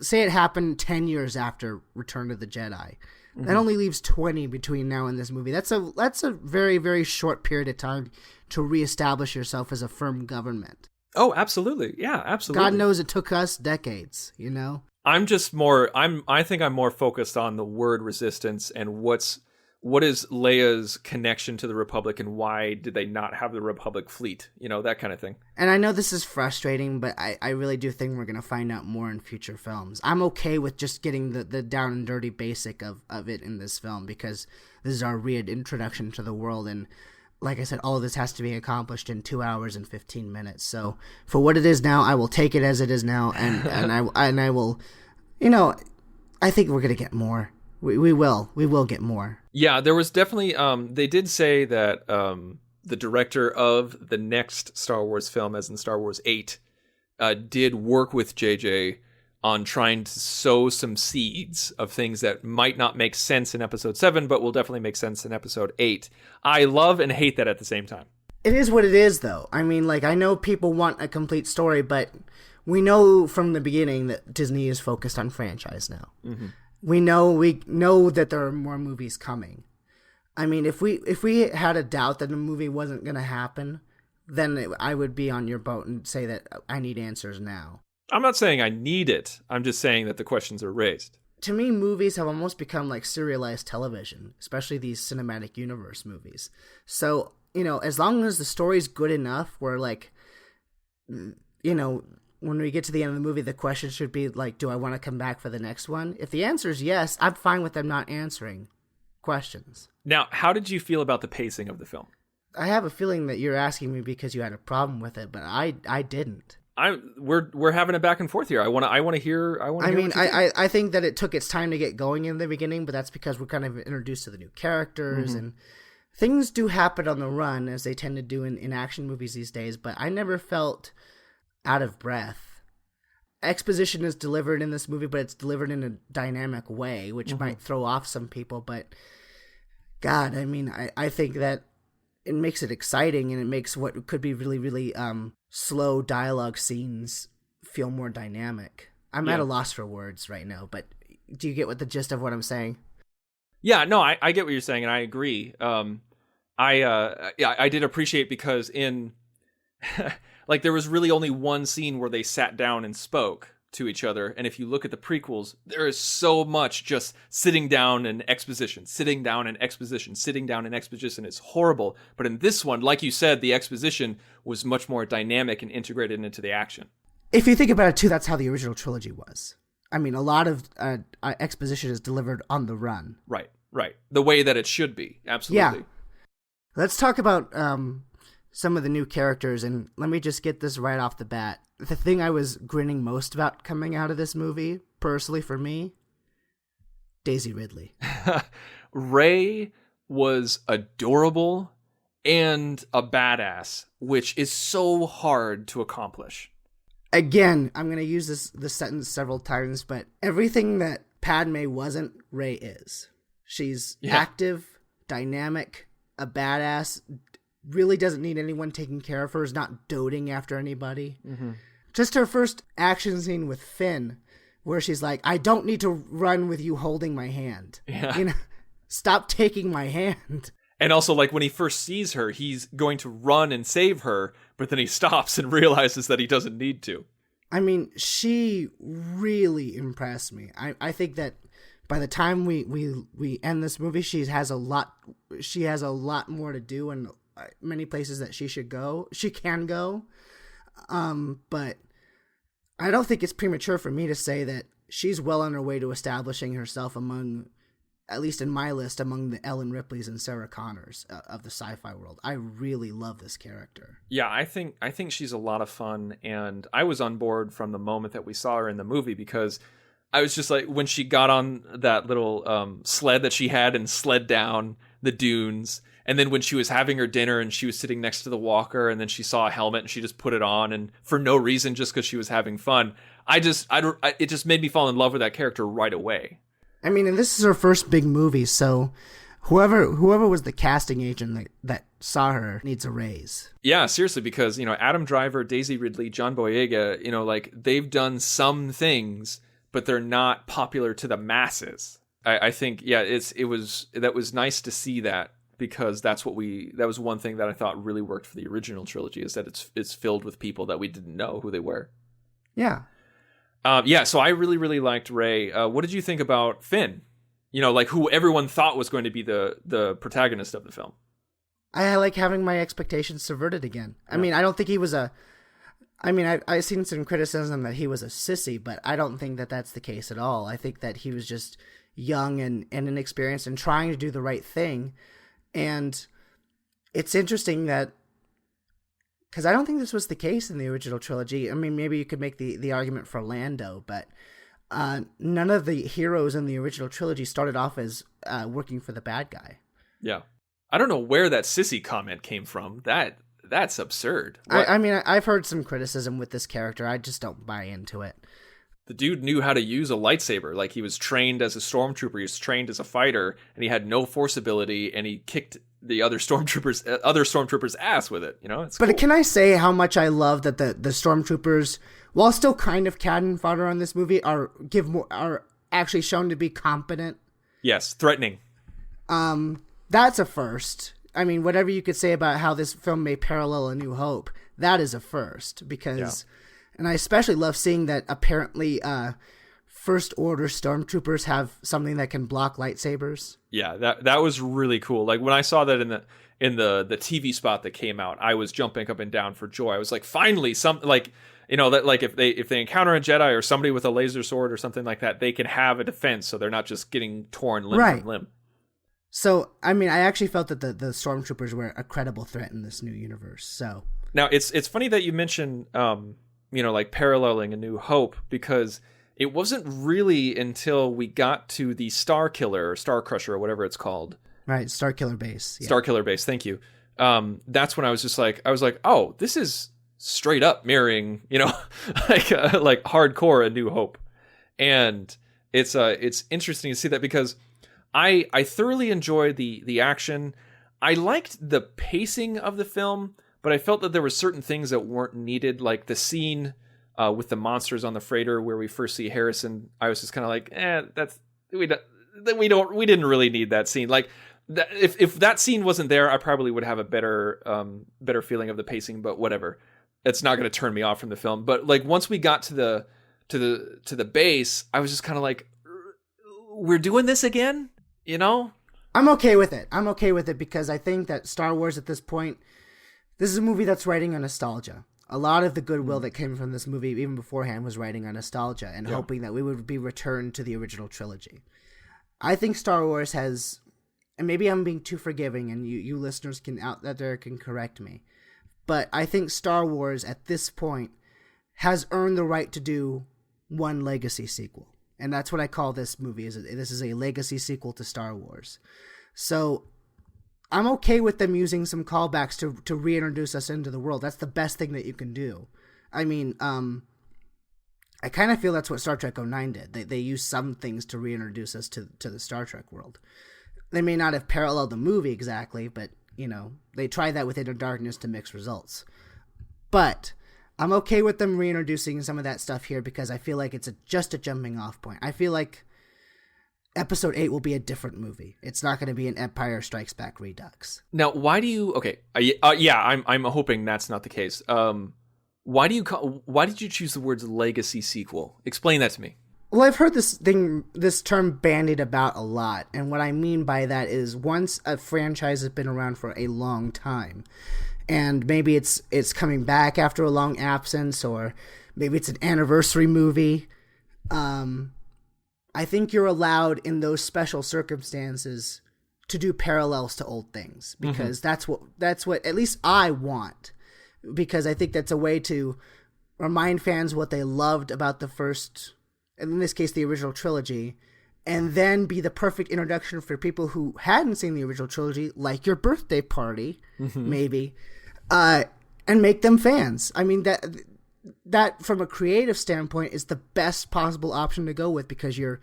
say it happened 10 years after Return of the Jedi. Mm-hmm. That only leaves 20 between now and this movie. That's a very, very short period of time to reestablish yourself as a firm government. Oh, absolutely. Yeah, absolutely. God knows it took us decades, I think I'm more focused on the word resistance and what is Leia's connection to the Republic, and why did they not have the Republic fleet? That kind of thing. And I know this is frustrating, but I really do think we're going to find out more in future films. I'm okay with just getting the down and dirty basic of it in this film, because this is our reintroduction to the world. And like I said, all of this has to be accomplished in 2 hours and 15 minutes. So for what it is now, I will take it as it is now. And I will, I think we're going to get more. We will get more. Yeah, there was definitely, they did say that the director of the next Star Wars film, as in Star Wars 8, did work with JJ on trying to sow some seeds of things that might not make sense in Episode 7, but will definitely make sense in Episode 8. I love and hate that at the same time. It is what it is, though. I mean, I know people want a complete story, but we know from the beginning that Disney is focused on franchise now. Mm-hmm. We know that there are more movies coming. I mean, if we had a doubt that a movie wasn't going to happen, then I would be on your boat and say that I need answers now. I'm not saying I need it. I'm just saying that the questions are raised. To me, movies have almost become like serialized television, especially these cinematic universe movies. So, as long as the story's good enough where, when we get to the end of the movie, the question should be like, do I want to come back for the next one? If the answer is yes, I'm fine with them not answering questions. Now, how did you feel about the pacing of the film? I have a feeling that you're asking me because you had a problem with it, but I didn't. We're having a back and forth here. I want to hear. I think that it took its time to get going in the beginning, but that's because we're kind of introduced to the new characters and things do happen on the run as they tend to do in action movies these days. But I never felt out of breath. Exposition is delivered in this movie, but it's delivered in a dynamic way, which might throw off some people. But God, I mean, I think that it makes it exciting, and it makes what could be really, really slow dialogue scenes feel more dynamic. I'm at a loss for words right now, but do you get what the gist of what I'm saying? Yeah, no, I get what you're saying, and I agree. I did appreciate because in like there was really only one scene where they sat down and spoke to each other, and if you look at the prequels, there is so much just sitting down and exposition, sitting down and exposition, sitting down and exposition. It's horrible. But in this one, like you said, the exposition was much more dynamic and integrated into the action. If you think about it too, that's how the original trilogy was. I mean, a lot of exposition is delivered on the run. Right. The way that it should be. Absolutely. Yeah. Let's talk about some of the new characters, and let me just get this right off the bat. The thing I was grinning most about coming out of this movie, personally for me, Daisy Ridley. Rey was adorable and a badass, which is so hard to accomplish. Again, I'm going to use this sentence several times, but everything that Padme wasn't, Rey is. She's active, dynamic, a badass, really doesn't need anyone taking care of her, is not doting after anybody. Just her first action scene with Finn, where she's like, I don't need to run with you holding my hand. Yeah. You know, stop taking my hand. And also, like, when he first sees her, he's going to run and save her, but then he stops and realizes that he doesn't need to. I mean, she really impressed me. I think that by the time we end this movie, she has a lot more to do, and many places that she can go. But I don't think it's premature for me to say that she's well on her way to establishing herself among, at least in my list, among the Ellen Ripleys and Sarah Connors of the sci-fi world. I really love this character. Yeah, I think she's a lot of fun, and I was on board from the moment that we saw her in the movie, because I was just like, when she got on that little sled that she had and sled down the dunes, and then when she was having her dinner and she was sitting next to the walker, and then she saw a helmet and she just put it on, and for no reason, just because she was having fun, it just made me fall in love with that character right away. I mean, and this is her first big movie, so whoever was the casting agent that saw her needs a raise. Yeah, seriously, because, you know, Adam Driver, Daisy Ridley, John Boyega, you know, like, they've done some things, but they're not popular to the masses. I think, yeah, that was nice to see that, because that was one thing that I thought really worked for the original trilogy, is that it's filled with people that we didn't know who they were. Yeah. So I really, really liked Rey. What did you think about Finn? You know, like, who everyone thought was going to be the protagonist of the film. I like having my expectations subverted again. Yeah. I mean, I don't think he was I've seen some criticism that he was a sissy, but I don't think that that's the case at all. I think that he was just young and inexperienced and trying to do the right thing. And it's interesting that, because I don't think this was the case in the original trilogy. I mean, maybe you could make the argument for Lando, but none of the heroes in the original trilogy started off as working for the bad guy. Yeah. I don't know where that sissy comment came from. That's absurd. I mean, I've heard some criticism with this character. I just don't buy into it. The dude knew how to use a lightsaber. Like, he was trained as a stormtrooper. He was trained as a fighter, and he had no force ability, and he kicked the other stormtroopers' ass with it. You know, it's but cool. Can I say how much I love that the stormtroopers, while still kind of cannon fodder on this movie, are actually shown to be competent. Yes, threatening. That's a first. I mean, whatever you could say about how this film may parallel A New Hope, that is a first, because, and I especially love seeing that apparently First Order stormtroopers have something that can block lightsabers. Yeah, that was really cool. Like, when I saw that in the TV spot that came out, I was jumping up and down for joy. I was like, finally, something like, you know, that, like, if they encounter a Jedi or somebody with a laser sword or something like that, they can have a defense, so they're not just getting torn limb from limb. So, I mean, I actually felt that the stormtroopers were a credible threat in this new universe. So Now, it's funny that you mention, like paralleling A New Hope, because it wasn't really until we got to the Star Killer or Star Crusher or whatever it's called. Right, Star Killer Base. Yeah. Star Killer Base, thank you. That's when I was like, oh, this is straight up mirroring, like hardcore A New Hope. And it's interesting to see that because I thoroughly enjoyed the action. I liked the pacing of the film, but I felt that there were certain things that weren't needed, like the scene with the monsters on the freighter where we first see Harrison. I was just kind of like, we didn't really need that scene. Like if that scene wasn't there, I probably would have a better feeling of the pacing. But whatever, it's not going to turn me off from the film. But like once we got to the base, I was just kind of like, we're doing this again, I'm okay with it. I'm okay with it because I think that Star Wars at this point, this is a movie that's writing on nostalgia. A lot of the goodwill that came from this movie, even beforehand, was writing on nostalgia and hoping that we would be returned to the original trilogy. I think Star Wars has, and maybe I'm being too forgiving, and you listeners out there can correct me, but I think Star Wars at this point has earned the right to do one legacy sequel. And that's what I call this movie. This is a legacy sequel to Star Wars. So I'm okay with them using some callbacks to reintroduce us into the world. That's the best thing that you can do. I mean, I kind of feel that's what Star Trek 09 did. They used some things to reintroduce us to the Star Trek world. They may not have paralleled the movie exactly, but, they tried that with Into Darkness to mix results. But I'm okay with them reintroducing some of that stuff here because I feel like it's just a jumping off point. I feel like Episode 8 will be a different movie. It's not going to be an Empire Strikes Back Redux. Now, why do you? Okay, I'm hoping that's not the case. Why did you choose the words legacy sequel? Explain that to me. Well, I've heard this term bandied about a lot, and what I mean by that is once a franchise has been around for a long time, and maybe it's coming back after a long absence, or maybe it's an anniversary movie. I think you're allowed in those special circumstances to do parallels to old things because that's what at least I want, because I think that's a way to remind fans what they loved about the first, in this case, the original trilogy, and then be the perfect introduction for people who hadn't seen the original trilogy, like your birthday party, maybe, and make them fans. I mean, that from a creative standpoint is the best possible option to go with because you're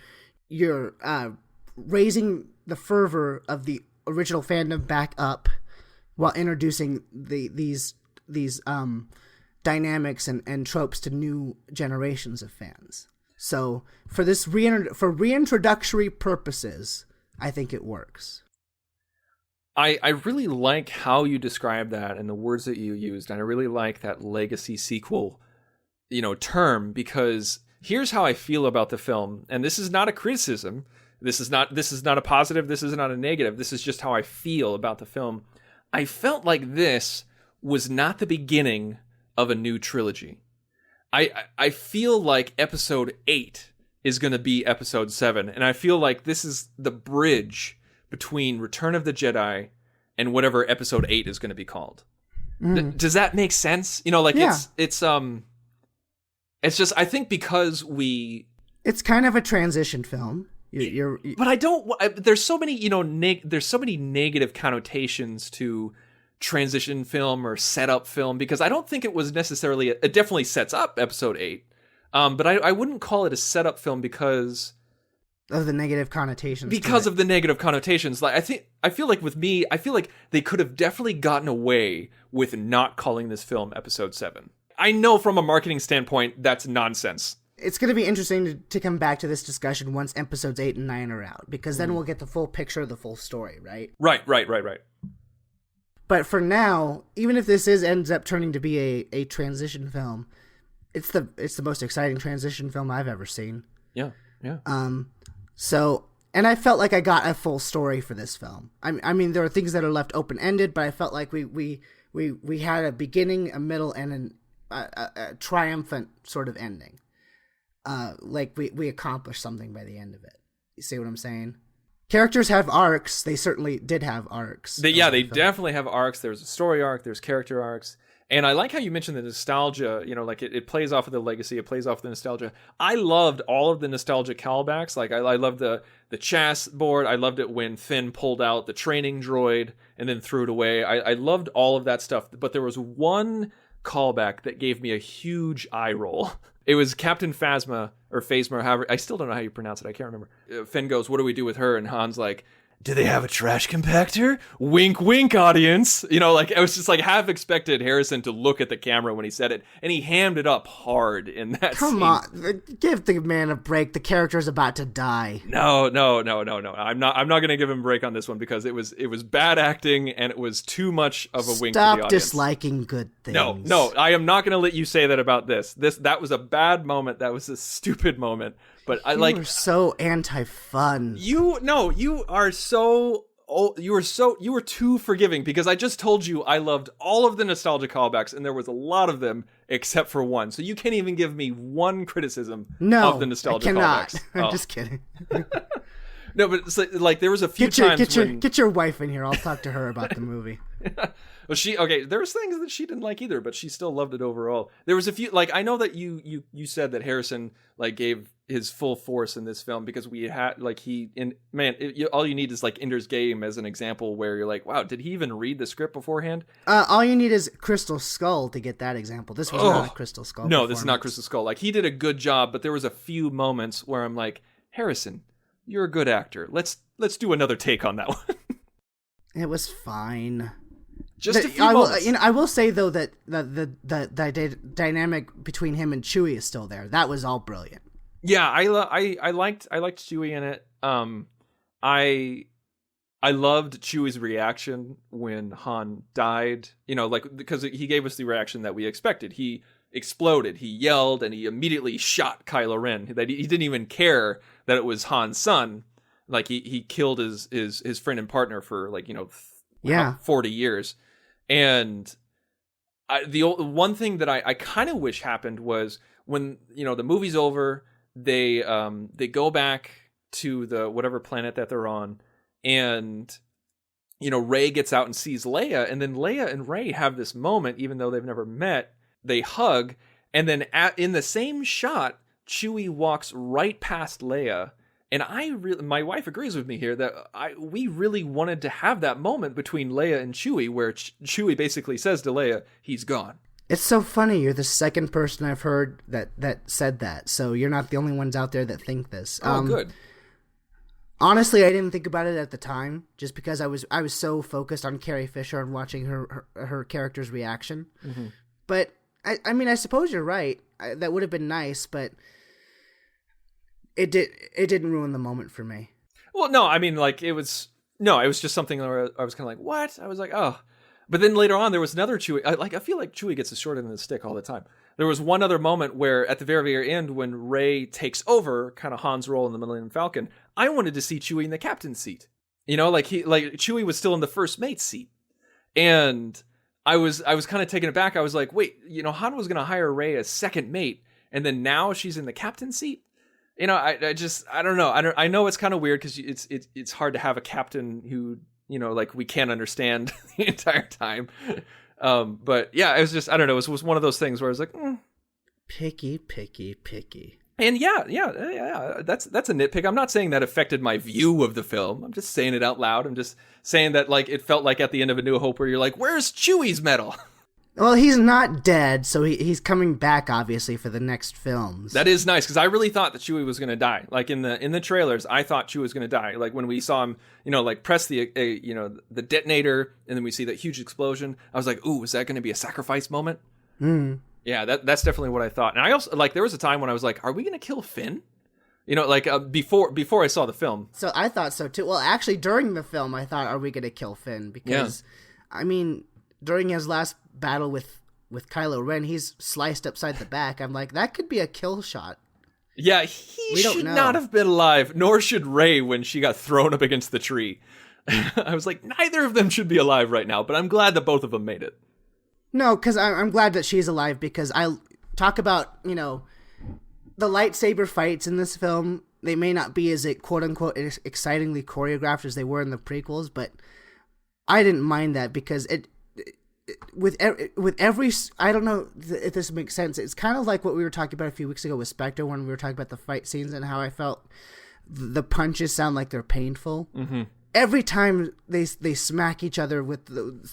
raising the fervor of the original fandom back up while introducing these dynamics and tropes to new generations of fans. So for this for reintroductory purposes, I think it works. I really like how you describe that and the words that you used, and I really like that legacy sequel, term, because here's how I feel about the film, and this is not a criticism. This is not a positive. This is not a negative. This is just how I feel about the film. I felt like this was not the beginning of a new trilogy. I feel like Episode 8 is going to be Episode 7, and I feel like this is the bridge between Return of the Jedi and whatever Episode 8 is going to be called. Does that make sense? Yeah. It's just, I think because it's kind of a transition film. But I don't. There's so many, there's so many negative connotations to transition film or setup film, because I don't think it was necessarily. It definitely sets up Episode 8, but I wouldn't call it a setup film because of the negative connotations. Because of the negative connotations, like I feel like with me, I feel like they could have definitely gotten away with not calling this film Episode 7. I know from a marketing standpoint that's nonsense. It's going to be interesting to come back to this discussion once Episodes 8 and 9 are out, because then we'll get the full picture of the full story, right? Right. But for now, even if this ends up turning to be a transition film, it's the most exciting transition film I've ever seen. Yeah. So, and I felt like I got a full story for this film. I mean, there are things that are left open-ended, but I felt like we had a beginning, a middle, and a triumphant sort of ending. Like we accomplished something by the end of it. You see what I'm saying? characters have arcs. They certainly did have arcs. They definitely have arcs. There's a story arc. There's character arcs. And I like how you mentioned the nostalgia, you know, like it plays off of the legacy. It plays off of the nostalgia. I loved all of the nostalgia callbacks. Like I loved the chess board. I loved it when Finn pulled out the training droid and then threw it away. I loved all of that stuff. But there was one callback that gave me a huge eye roll. It was Captain Phasma, or Phasma, however, I still don't know how you pronounce it. I can't remember. Finn goes, "What do we do with her?" And Han's like, "Do they have a trash compactor? Wink, wink, audience." You know, like I was just like half expected Harrison to look at the camera when he said it, and he hammed it up hard in that scene. Come on, give the man a break. The character's about to die. No. I'm not going to give him a break on this one because it was bad acting and it was too much of a wink to the audience. Stop disliking good things. No, I am not going to let you say that about this. That was a bad moment. That was a stupid moment. But you were so anti-fun. You were too forgiving because I just told you I loved all of the nostalgia callbacks and there was a lot of them except for one. So you can't even give me one criticism of the nostalgia callbacks. I'm just kidding. No, but it's like there was a few times get your wife in here. I'll talk to her about the movie. Well, there was things that she didn't like either, but she still loved it overall. There was a few, like I know that you said that Harrison like gave his full force in this film because we had like all you need is like Ender's Game as an example where you're like, wow, did he even read the script beforehand? All you need is Crystal Skull to get that example. This was not a Crystal Skull. No, this is not Crystal Skull. Like he did a good job, but there was a few moments where I'm like, Harrison, you're a good actor. Let's do another take on that one. It was fine. Just a few moments. I will say though that the dynamic between him and Chewie is still there. That was all brilliant. Yeah, I liked Chewie in it. I loved Chewie's reaction when Han died. You know, like because he gave us the reaction that we expected. He exploded, he yelled, and he immediately shot Kylo Ren. That he didn't even care that it was Han's son. Like he killed his friend and partner for like 40 years. And the one thing that I kind of wish happened was when the movie's over, they go back to the whatever planet that they're on, and Rey gets out and sees Leia, and then Leia and Rey have this moment, even though they've never met. They hug, and then in the same shot, Chewie walks right past Leia. And my wife agrees with me here that we really wanted to have that moment between Leia and Chewie, where Chewie basically says to Leia, "He's gone." It's so funny. You're the second person I've heard that said that. So you're not the only ones out there that think this. Oh, good. Honestly, I didn't think about it at the time, just because I was so focused on Carrie Fisher and watching her character's reaction. Mm-hmm. But I mean, I suppose you're right. That would have been nice, but it didn't ruin the moment for me. Well, no, I mean, like it was just something where I was kind of like, what? I was like, oh. But then later on, there was another Chewie. I feel like Chewie gets the short end of the stick all the time. There was one other moment where, at the very, very end, when Rey takes over kind of Han's role in the Millennium Falcon, I wanted to see Chewie in the captain's seat. Like Chewie was still in the first mate's seat, and I was kind of taken aback. I was like, wait, Han was going to hire Rey as second mate, and then now she's in the captain's seat. I don't know. I know it's kind of weird because it's hard to have a captain who like we can't understand the entire time. But yeah, it was just, I don't know. It was one of those things where I was like, picky. And yeah, that's a nitpick. I'm not saying that affected my view of the film. I'm just saying it out loud. I'm just saying that like it felt like at the end of A New Hope where you're like, where's Chewie's medal? Well, he's not dead, so he's coming back, obviously, for the next films. That is nice, because I really thought that Chewie was going to die. Like, in the trailers, I thought Chewie was going to die. Like, when we saw him, like, press the detonator, and then we see that huge explosion, I was like, ooh, is that going to be a sacrifice moment? Mm. Yeah, that's definitely what I thought. And I also, like, there was a time when I was like, are we going to kill Finn? Before I saw the film. So I thought so, too. Well, actually, during the film, I thought, are we going to kill Finn? Because, I mean, during his last battle with Kylo Ren, he's sliced upside the back. I'm like, that could be a kill shot. Yeah, he should not have been alive, nor should Rey when she got thrown up against the tree. I was like, neither of them should be alive right now, but I'm glad that both of them made it. No, because I'm glad that she's alive, because I talk about, the lightsaber fights in this film they may not be as quote unquote excitingly choreographed as they were in the prequels, but I didn't mind that because with every, I don't know if this makes sense. It's kind of like what we were talking about a few weeks ago with Spectre when we were talking about the fight scenes and how I felt the punches sound like they're painful. Mm-hmm. Every time they smack each other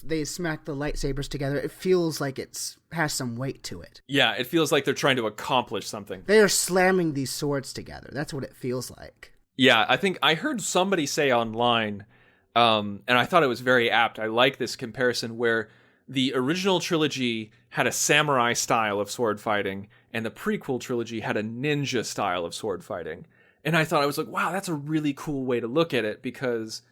they smack the lightsabers together, it feels like has some weight to it. Yeah, it feels like they're trying to accomplish something. They are slamming these swords together. That's what it feels like. Yeah, I think I heard somebody say online, and I thought it was very apt. I like this comparison where the original trilogy had a samurai style of sword fighting, and the prequel trilogy had a ninja style of sword fighting. And I thought, I was like, wow, that's a really cool way to look at it, because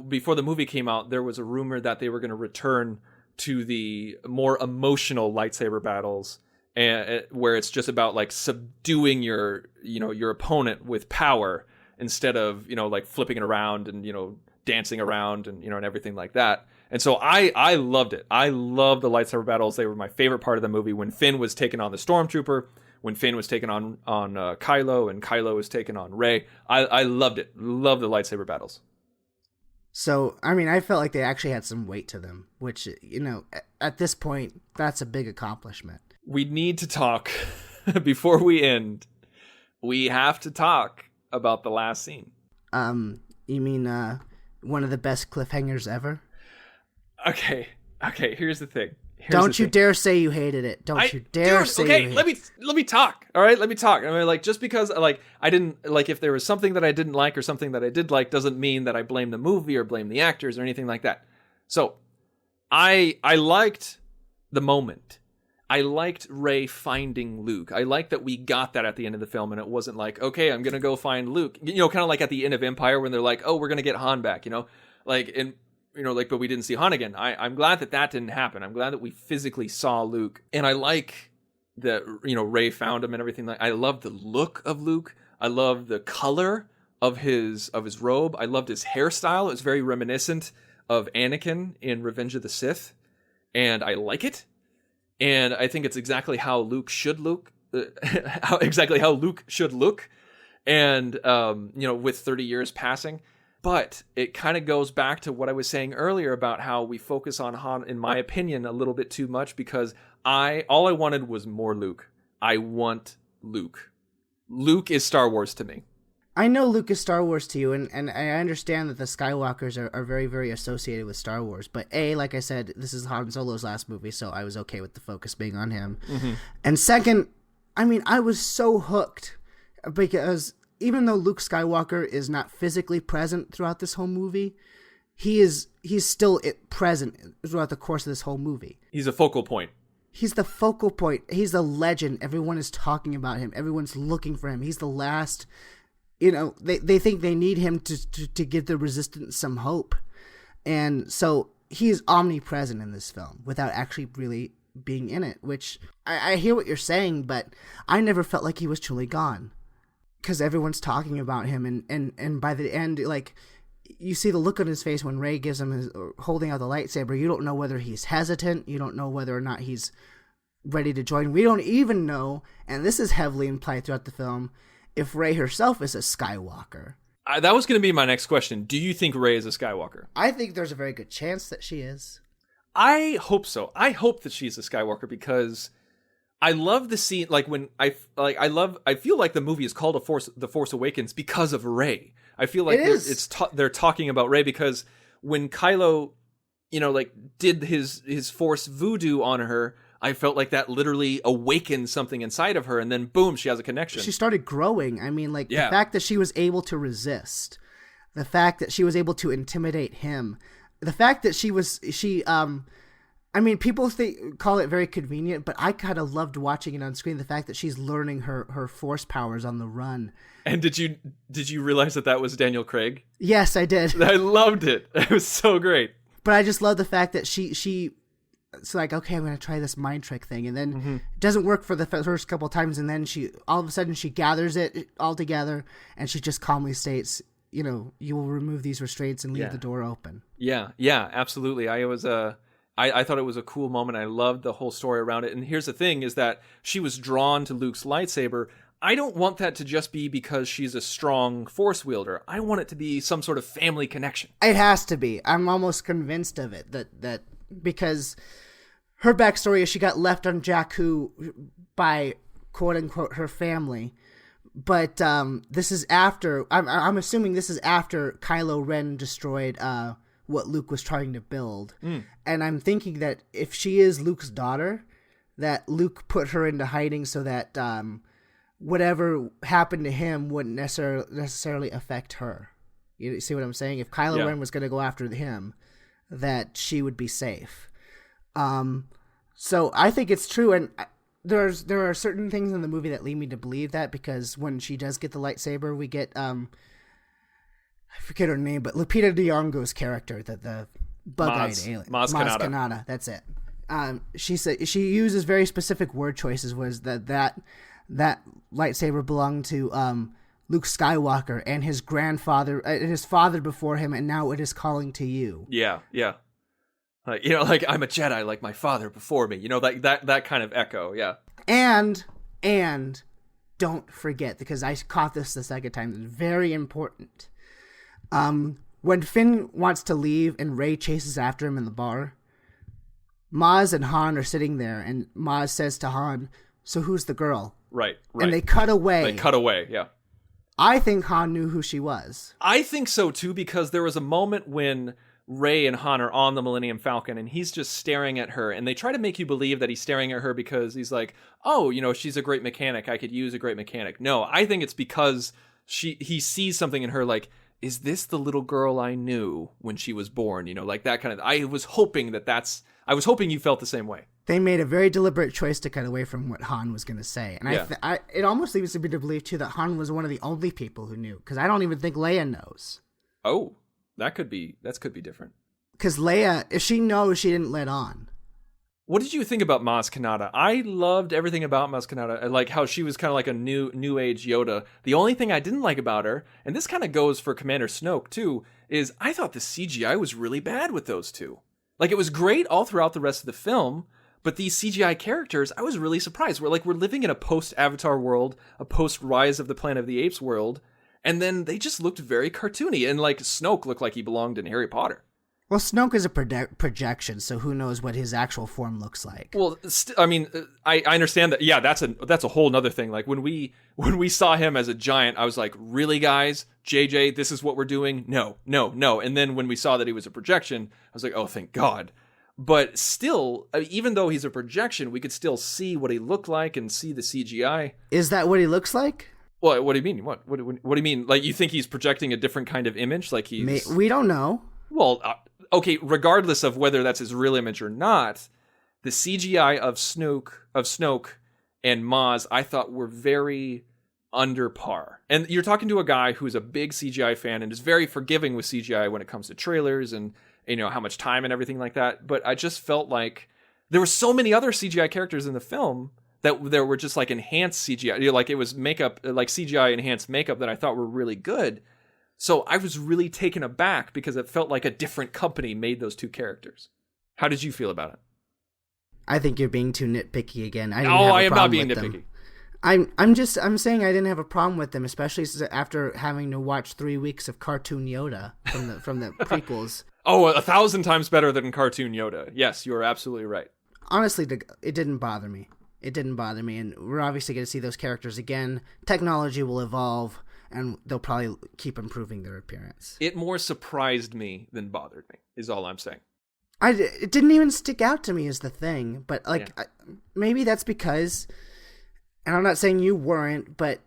before the movie came out, there was a rumor that they were going to return to the more emotional lightsaber battles, and where it's just about like subduing your opponent with power instead of, like flipping it around and, dancing around and, and everything like that. And so I loved it. I loved the lightsaber battles. They were my favorite part of the movie. When Finn was taking on the Stormtrooper, when Finn was taken on Kylo, and Kylo was taken on Rey. I loved it. Loved the lightsaber battles. So, I mean, I felt like they actually had some weight to them, which, at this point, that's a big accomplishment. We need to talk, before we end, we have to talk about the last scene. You mean one of the best cliffhangers ever? Okay, here's the thing. Don't you dare say you hated it. Don't you dare say you hated it. Okay, let me talk. All right, let me talk. I mean, like, just because I didn't like, if there was something that I didn't like or something that I did like, doesn't mean that I blame the movie or blame the actors or anything like that. So, I liked the moment. I liked Rey finding Luke. I liked that we got that at the end of the film, and it wasn't like, okay, I'm gonna go find Luke. Kind of like at the end of Empire when they're like, oh, we're gonna get Han back. But we didn't see Han again. I'm glad that didn't happen. I'm glad that we physically saw Luke. And I like that, Rey found him and everything. I love the look of Luke. I love the color of his robe. I loved his hairstyle. It was very reminiscent of Anakin in Revenge of the Sith. And I like it. And I think it's exactly how Luke should look. Exactly how Luke should look. And, with 30 years passing. But it kind of goes back to what I was saying earlier about how we focus on Han, in my opinion, a little bit too much, because all I wanted was more Luke. I want Luke. Luke is Star Wars to me. I know Luke is Star Wars to you, and I understand that the Skywalkers are very, very associated with Star Wars. But like I said, this is Han Solo's last movie, so I was okay with the focus being on him. Mm-hmm. And second, I mean, I was so hooked because even though Luke Skywalker is not physically present throughout this whole movie, he's still present throughout the course of this whole movie. He's a focal point. He's the focal point. He's the legend. Everyone is talking about him. Everyone's looking for him. He's the last. They think they need him to give the resistance some hope. And so he is omnipresent in this film without actually really being in it, which I hear what you're saying, but I never felt like he was truly gone. Because everyone's talking about him, and by the end, like, you see the look on his face when Rey gives him holding out the lightsaber. You don't know whether he's hesitant. You don't know whether or not he's ready to join. We don't even know, and this is heavily implied throughout the film, if Rey herself is a Skywalker. That was going to be my next question. Do you think Rey is a Skywalker? I think there's a very good chance that she is. I hope so. I hope that she's a Skywalker, because I love the scene, like when I feel like the movie is called The Force Awakens because of Rey. I feel like they're talking about Rey, because when Kylo, did his Force voodoo on her, I felt like that literally awakened something inside of her, and then boom, she has a connection. She started growing. I mean, the fact that she was able to resist, the fact that she was able to intimidate him, the fact that I mean, people call it very convenient, but I kind of loved watching it on screen. The fact that she's learning her force powers on the run. And did you realize that was Daniel Craig? Yes, I did. I loved it. It was so great. But I just love the fact that it's like, okay, I'm going to try this mind trick thing, and then it doesn't work for the first couple of times, and then all of a sudden she gathers it all together, and she just calmly states, you will remove these restraints and leave the door open. Yeah, absolutely. I thought it was a cool moment. I loved the whole story around it. And here's the thing, is that she was drawn to Luke's lightsaber. I don't want that to just be because she's a strong force wielder. I want it to be some sort of family connection. It has to be. I'm almost convinced of it that because her backstory is she got left on Jakku by quote unquote her family, but this is after. I'm assuming this is after Kylo Ren destroyed what Luke was trying to build, and I'm thinking that if she is Luke's daughter, that Luke put her into hiding so that whatever happened to him wouldn't necessarily affect her. You see what I'm saying? If Kylo Ren was going to go after him, that she would be safe. So I think it's true, and there are certain things in the movie that lead me to believe that, because when she does get the lightsaber, we get I forget her name, but Lupita Nyong'o's character, the bug-eyed alien, Maz Kanata. That's it. She uses very specific word choices. Was that lightsaber belonged to Luke Skywalker and his grandfather, his father before him, and now it is calling to you. Yeah. Like I'm a Jedi, like my father before me. Like that kind of echo. Yeah. And don't forget, because I caught this the second time. It's very important. When Finn wants to leave and Rey chases after him in the bar, Maz and Han are sitting there, and Maz says to Han, "So who's the girl?" Right. And they cut away. Yeah. I think Han knew who she was. I think so too, because there was a moment when Rey and Han are on the Millennium Falcon, and he's just staring at her, and they try to make you believe that he's staring at her because he's like, oh, she's a great mechanic. I could use a great mechanic. No, I think it's because he sees something in her, like, is this the little girl I knew when she was born? Like that kind of. I was hoping you felt the same way. They made a very deliberate choice to cut away from what Han was going to say. And it almost leads me to believe, too, that Han was one of the only people who knew. Because I don't even think Leia knows. Oh, that could be different. Because Leia, if she knows, she didn't let on. What did you think about Maz Kanata? I loved everything about Maz Kanata. I like how she was kind of like a new age Yoda. The only thing I didn't like about her, and this kind of goes for Commander Snoke, too, is I thought the CGI was really bad with those two. Like, it was great all throughout the rest of the film, but these CGI characters, I was really surprised. We're living in a post-Avatar world, a post-Rise of the Planet of the Apes world, and then they just looked very cartoony, and like Snoke looked like he belonged in Harry Potter. Well, Snoke is a projection, so who knows what his actual form looks like. Well, I understand that. Yeah, that's a whole nother thing. Like when we saw him as a giant, I was like, really, guys? JJ, this is what we're doing? No. And then when we saw that he was a projection, I was like, oh, thank God. But still, even though he's a projection, we could still see what he looked like and see the CGI. Is that what he looks like? Well, what do you mean? What do you mean? Like, you think he's projecting a different kind of image? Like We don't know. Well, okay, regardless of whether that's his real image or not, the CGI of Snoke and Maz, I thought were very under par. And you're talking to a guy who's a big CGI fan and is very forgiving with CGI when it comes to trailers and how much time and everything like that. But I just felt like there were so many other CGI characters in the film that there were just like enhanced CGI, like it was makeup, like CGI enhanced makeup that I thought were really good. So I was really taken aback because it felt like a different company made those two characters. How did you feel about it? I think you're being too nitpicky again. I am not being nitpicky. I'm saying I didn't have a problem with them, especially after having to watch 3 weeks of cartoon Yoda from the prequels. Oh, 1,000 times better than cartoon Yoda. Yes, you are absolutely right. Honestly, it didn't bother me. And we're obviously going to see those characters again. Technology will evolve, and they'll probably keep improving their appearance. It more surprised me than bothered me, is all I'm saying. It didn't even stick out to me as the thing, but maybe that's because, and I'm not saying you weren't, but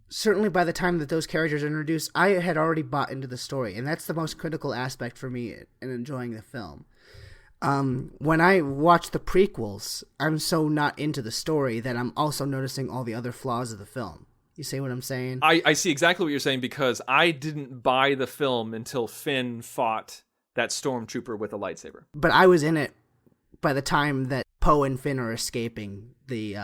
certainly by the time that those characters are introduced, I had already bought into the story, and that's the most critical aspect for me in enjoying the film. When I watch the prequels, I'm so not into the story that I'm also noticing all the other flaws of the film. You see what I'm saying? I see exactly what you're saying, because I didn't buy the film until Finn fought that stormtrooper with a lightsaber. But I was in it by the time that Poe and Finn are escaping the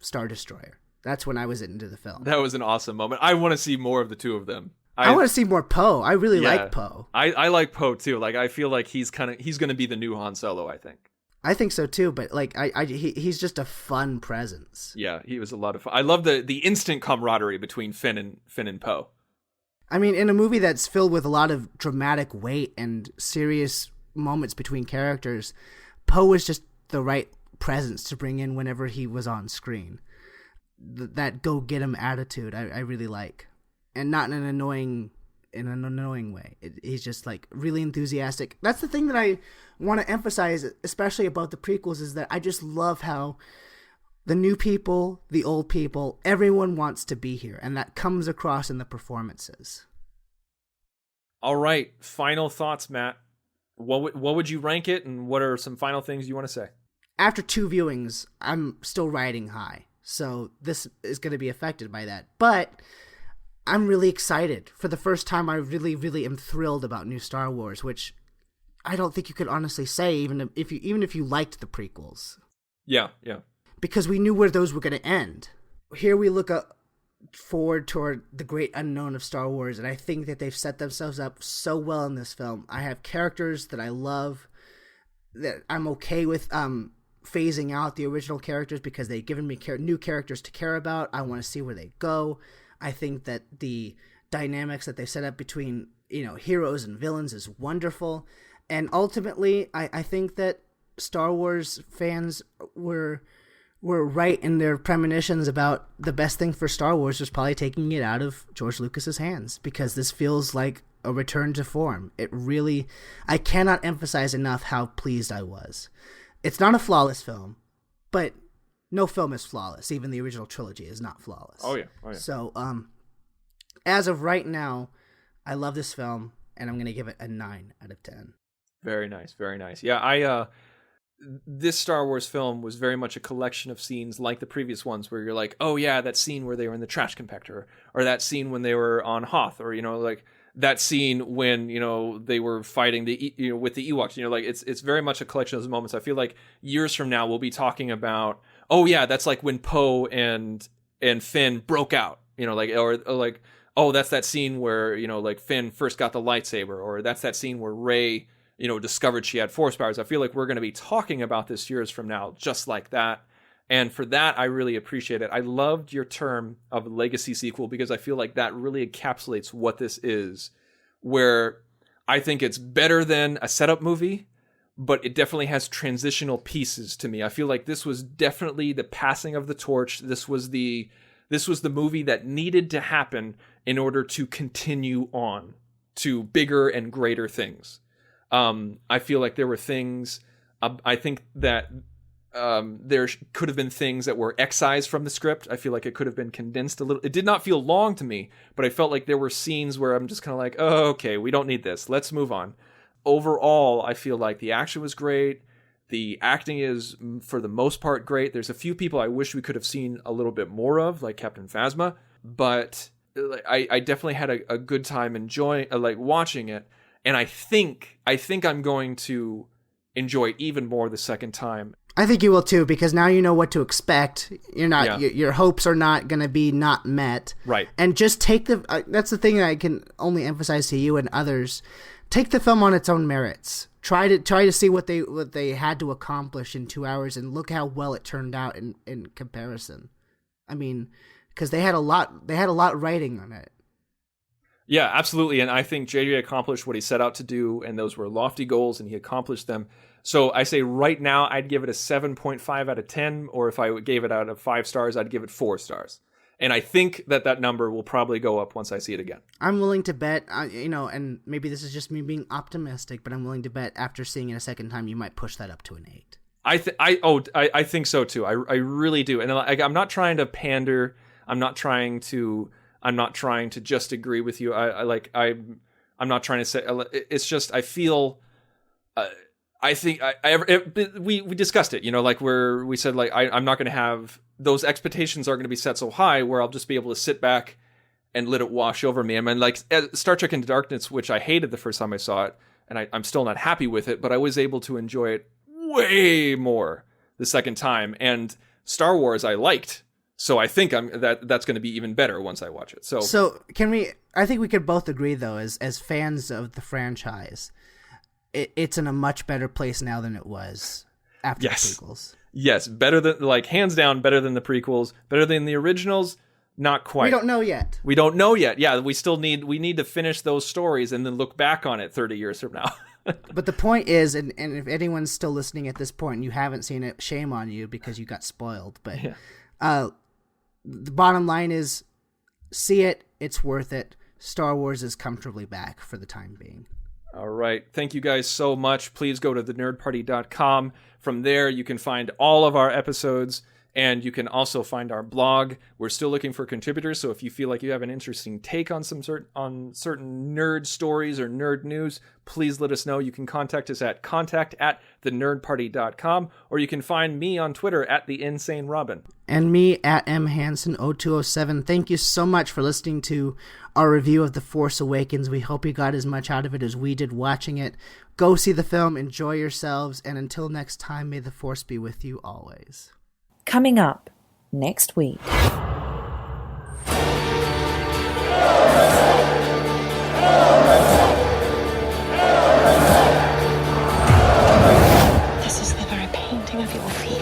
Star Destroyer. That's when I was into the film. That was an awesome moment. I want to see more of the two of them. I want to see more Poe. I really like Poe. I like Poe too. Like, I feel like he's going to be the new Han Solo, I think. I think so too, but like he's just a fun presence. Yeah, he was a lot of fun. I love the instant camaraderie between Finn and Poe. I mean, in a movie that's filled with a lot of dramatic weight and serious moments between characters, Poe was just the right presence to bring in whenever he was on screen. That go get him attitude I really like, and not in an annoying way. He's just like really enthusiastic. That's the thing that I want to emphasize, especially about the prequels, is that I just love how the new people, the old people, everyone wants to be here, and that comes across in the performances. All right, final thoughts, Matt. What would you rank it, and what are some final things you want to say? After 2 viewings, I'm still riding high, so this is going to be affected by that. But I'm really excited. For the first time, I really, really am thrilled about new Star Wars, which I don't think you could honestly say, even if you liked the prequels. Yeah. Because we knew where those were going to end. Here we look forward toward the great unknown of Star Wars, and I think that they've set themselves up so well in this film. I have characters that I love, that I'm okay with phasing out the original characters because they've given me new characters to care about. I want to see where they go. I think that the dynamics that they set up between, heroes and villains is wonderful. And ultimately, I think that Star Wars fans were right in their premonitions about the best thing for Star Wars was probably taking it out of George Lucas's hands, because this feels like a return to form. I cannot emphasize enough how pleased I was. It's not a flawless film, but no film is flawless. Even the original trilogy is not flawless. Oh yeah. So, as of right now, I love this film, and I'm going to give it a 9 out of 10. Very nice. Yeah, this Star Wars film was very much a collection of scenes like the previous ones, where you're like, oh yeah, that scene where they were in the trash compactor, or that scene when they were on Hoth, or like that scene when they were fighting with the Ewoks. It's very much a collection of those moments. I feel like years from now we'll be talking about, oh yeah, that's like when Poe and Finn broke out, or like, oh, that's that scene where like Finn first got the lightsaber, or that's that scene where Rey discovered she had Force powers. I feel like we're going to be talking about this years from now just like that. And for that, I really appreciate it. I loved your term of legacy sequel, because I feel like that really encapsulates what this is, where I think it's better than a setup movie, but it definitely has transitional pieces to me. I feel like this was definitely the passing of the torch. This was the movie that needed to happen in order to continue on to bigger and greater things. I feel like there were things, I think that there could have been things that were excised from the script. I feel like it could have been condensed a little. It did not feel long to me, but I felt like there were scenes where I'm just kind of like, oh, okay, we don't need this. Let's move on. Overall, I feel like the action was great. The acting is, for the most part, great. There's a few people I wish we could have seen a little bit more of, like Captain Phasma, but I definitely had a good time enjoying, watching it. And I think I'm going to enjoy it even more the second time. I think you will too, because now you know what to expect. Your hopes are not going to be not met. Right. And just take that's the thing that I can only emphasize to you and others. Take the film on its own merits. Try to see what they had to accomplish in 2 hours, and look how well it turned out in comparison. I mean, because they had a lot writing on it. Yeah, absolutely. And I think JJ accomplished what he set out to do, and those were lofty goals, and he accomplished them. So I say right now, I'd give it a 7.5 out of 10, or if I gave it out of 5 stars, I'd give it 4 stars. And I think that number will probably go up once I see it again. I'm willing to bet, and maybe this is just me being optimistic, but I'm willing to bet after seeing it a second time, you might push that up to an 8. I think so too. I really do. And I'm not trying to pander. I'm not trying to just agree with you. I'm not trying to say, it's just, I feel, I think we discussed it, where we said, I'm not going to have, those expectations are going to be set so high where I'll just be able to sit back and let it wash over me. I mean, Star Trek Into Darkness, which I hated the first time I saw it, and I'm still not happy with it, but I was able to enjoy it way more the second time. And Star Wars I liked. So I think that's going to be even better once I watch it. So can we? I think we could both agree, though, as fans of the franchise, it's in a much better place now than it was after Yes. the prequels. Yes, better than, like, hands down, better than the prequels, better than the originals. Not quite. We don't know yet. We don't know yet. Yeah, we need to finish those stories and then look back on it 30 years from now. But the point is, and if anyone's still listening at this point and you haven't seen it, shame on you because you got spoiled. But the bottom line is, see it. It's worth it. Star Wars is comfortably back for the time being. All right. Thank you guys so much. Please go to thenerdparty.com. From there, you can find all of our episodes, and you can also find our blog. We're still looking for contributors, so if you feel like you have an interesting take on certain nerd stories or nerd news, please let us know. You can contact us at contact@thenerdparty.com, or you can find me on Twitter at @theinsanerobin. And me at mhanson0207. Thank you so much for listening to our review of The Force Awakens. We hope you got as much out of it as we did watching it. Go see the film, enjoy yourselves, and until next time, may the Force be with you always. Coming up next week. This is the very painting of your fear.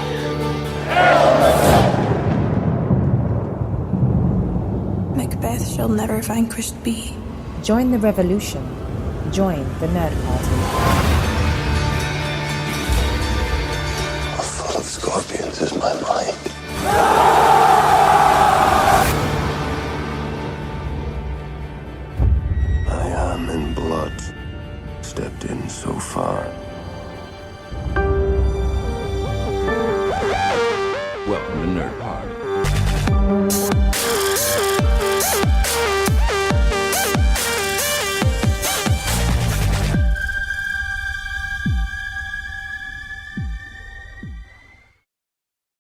Macbeth shall never vanquished be. Join the revolution. Join the Nerd Party. Full of scorpions is my mind. I am in blood. Stepped in so far.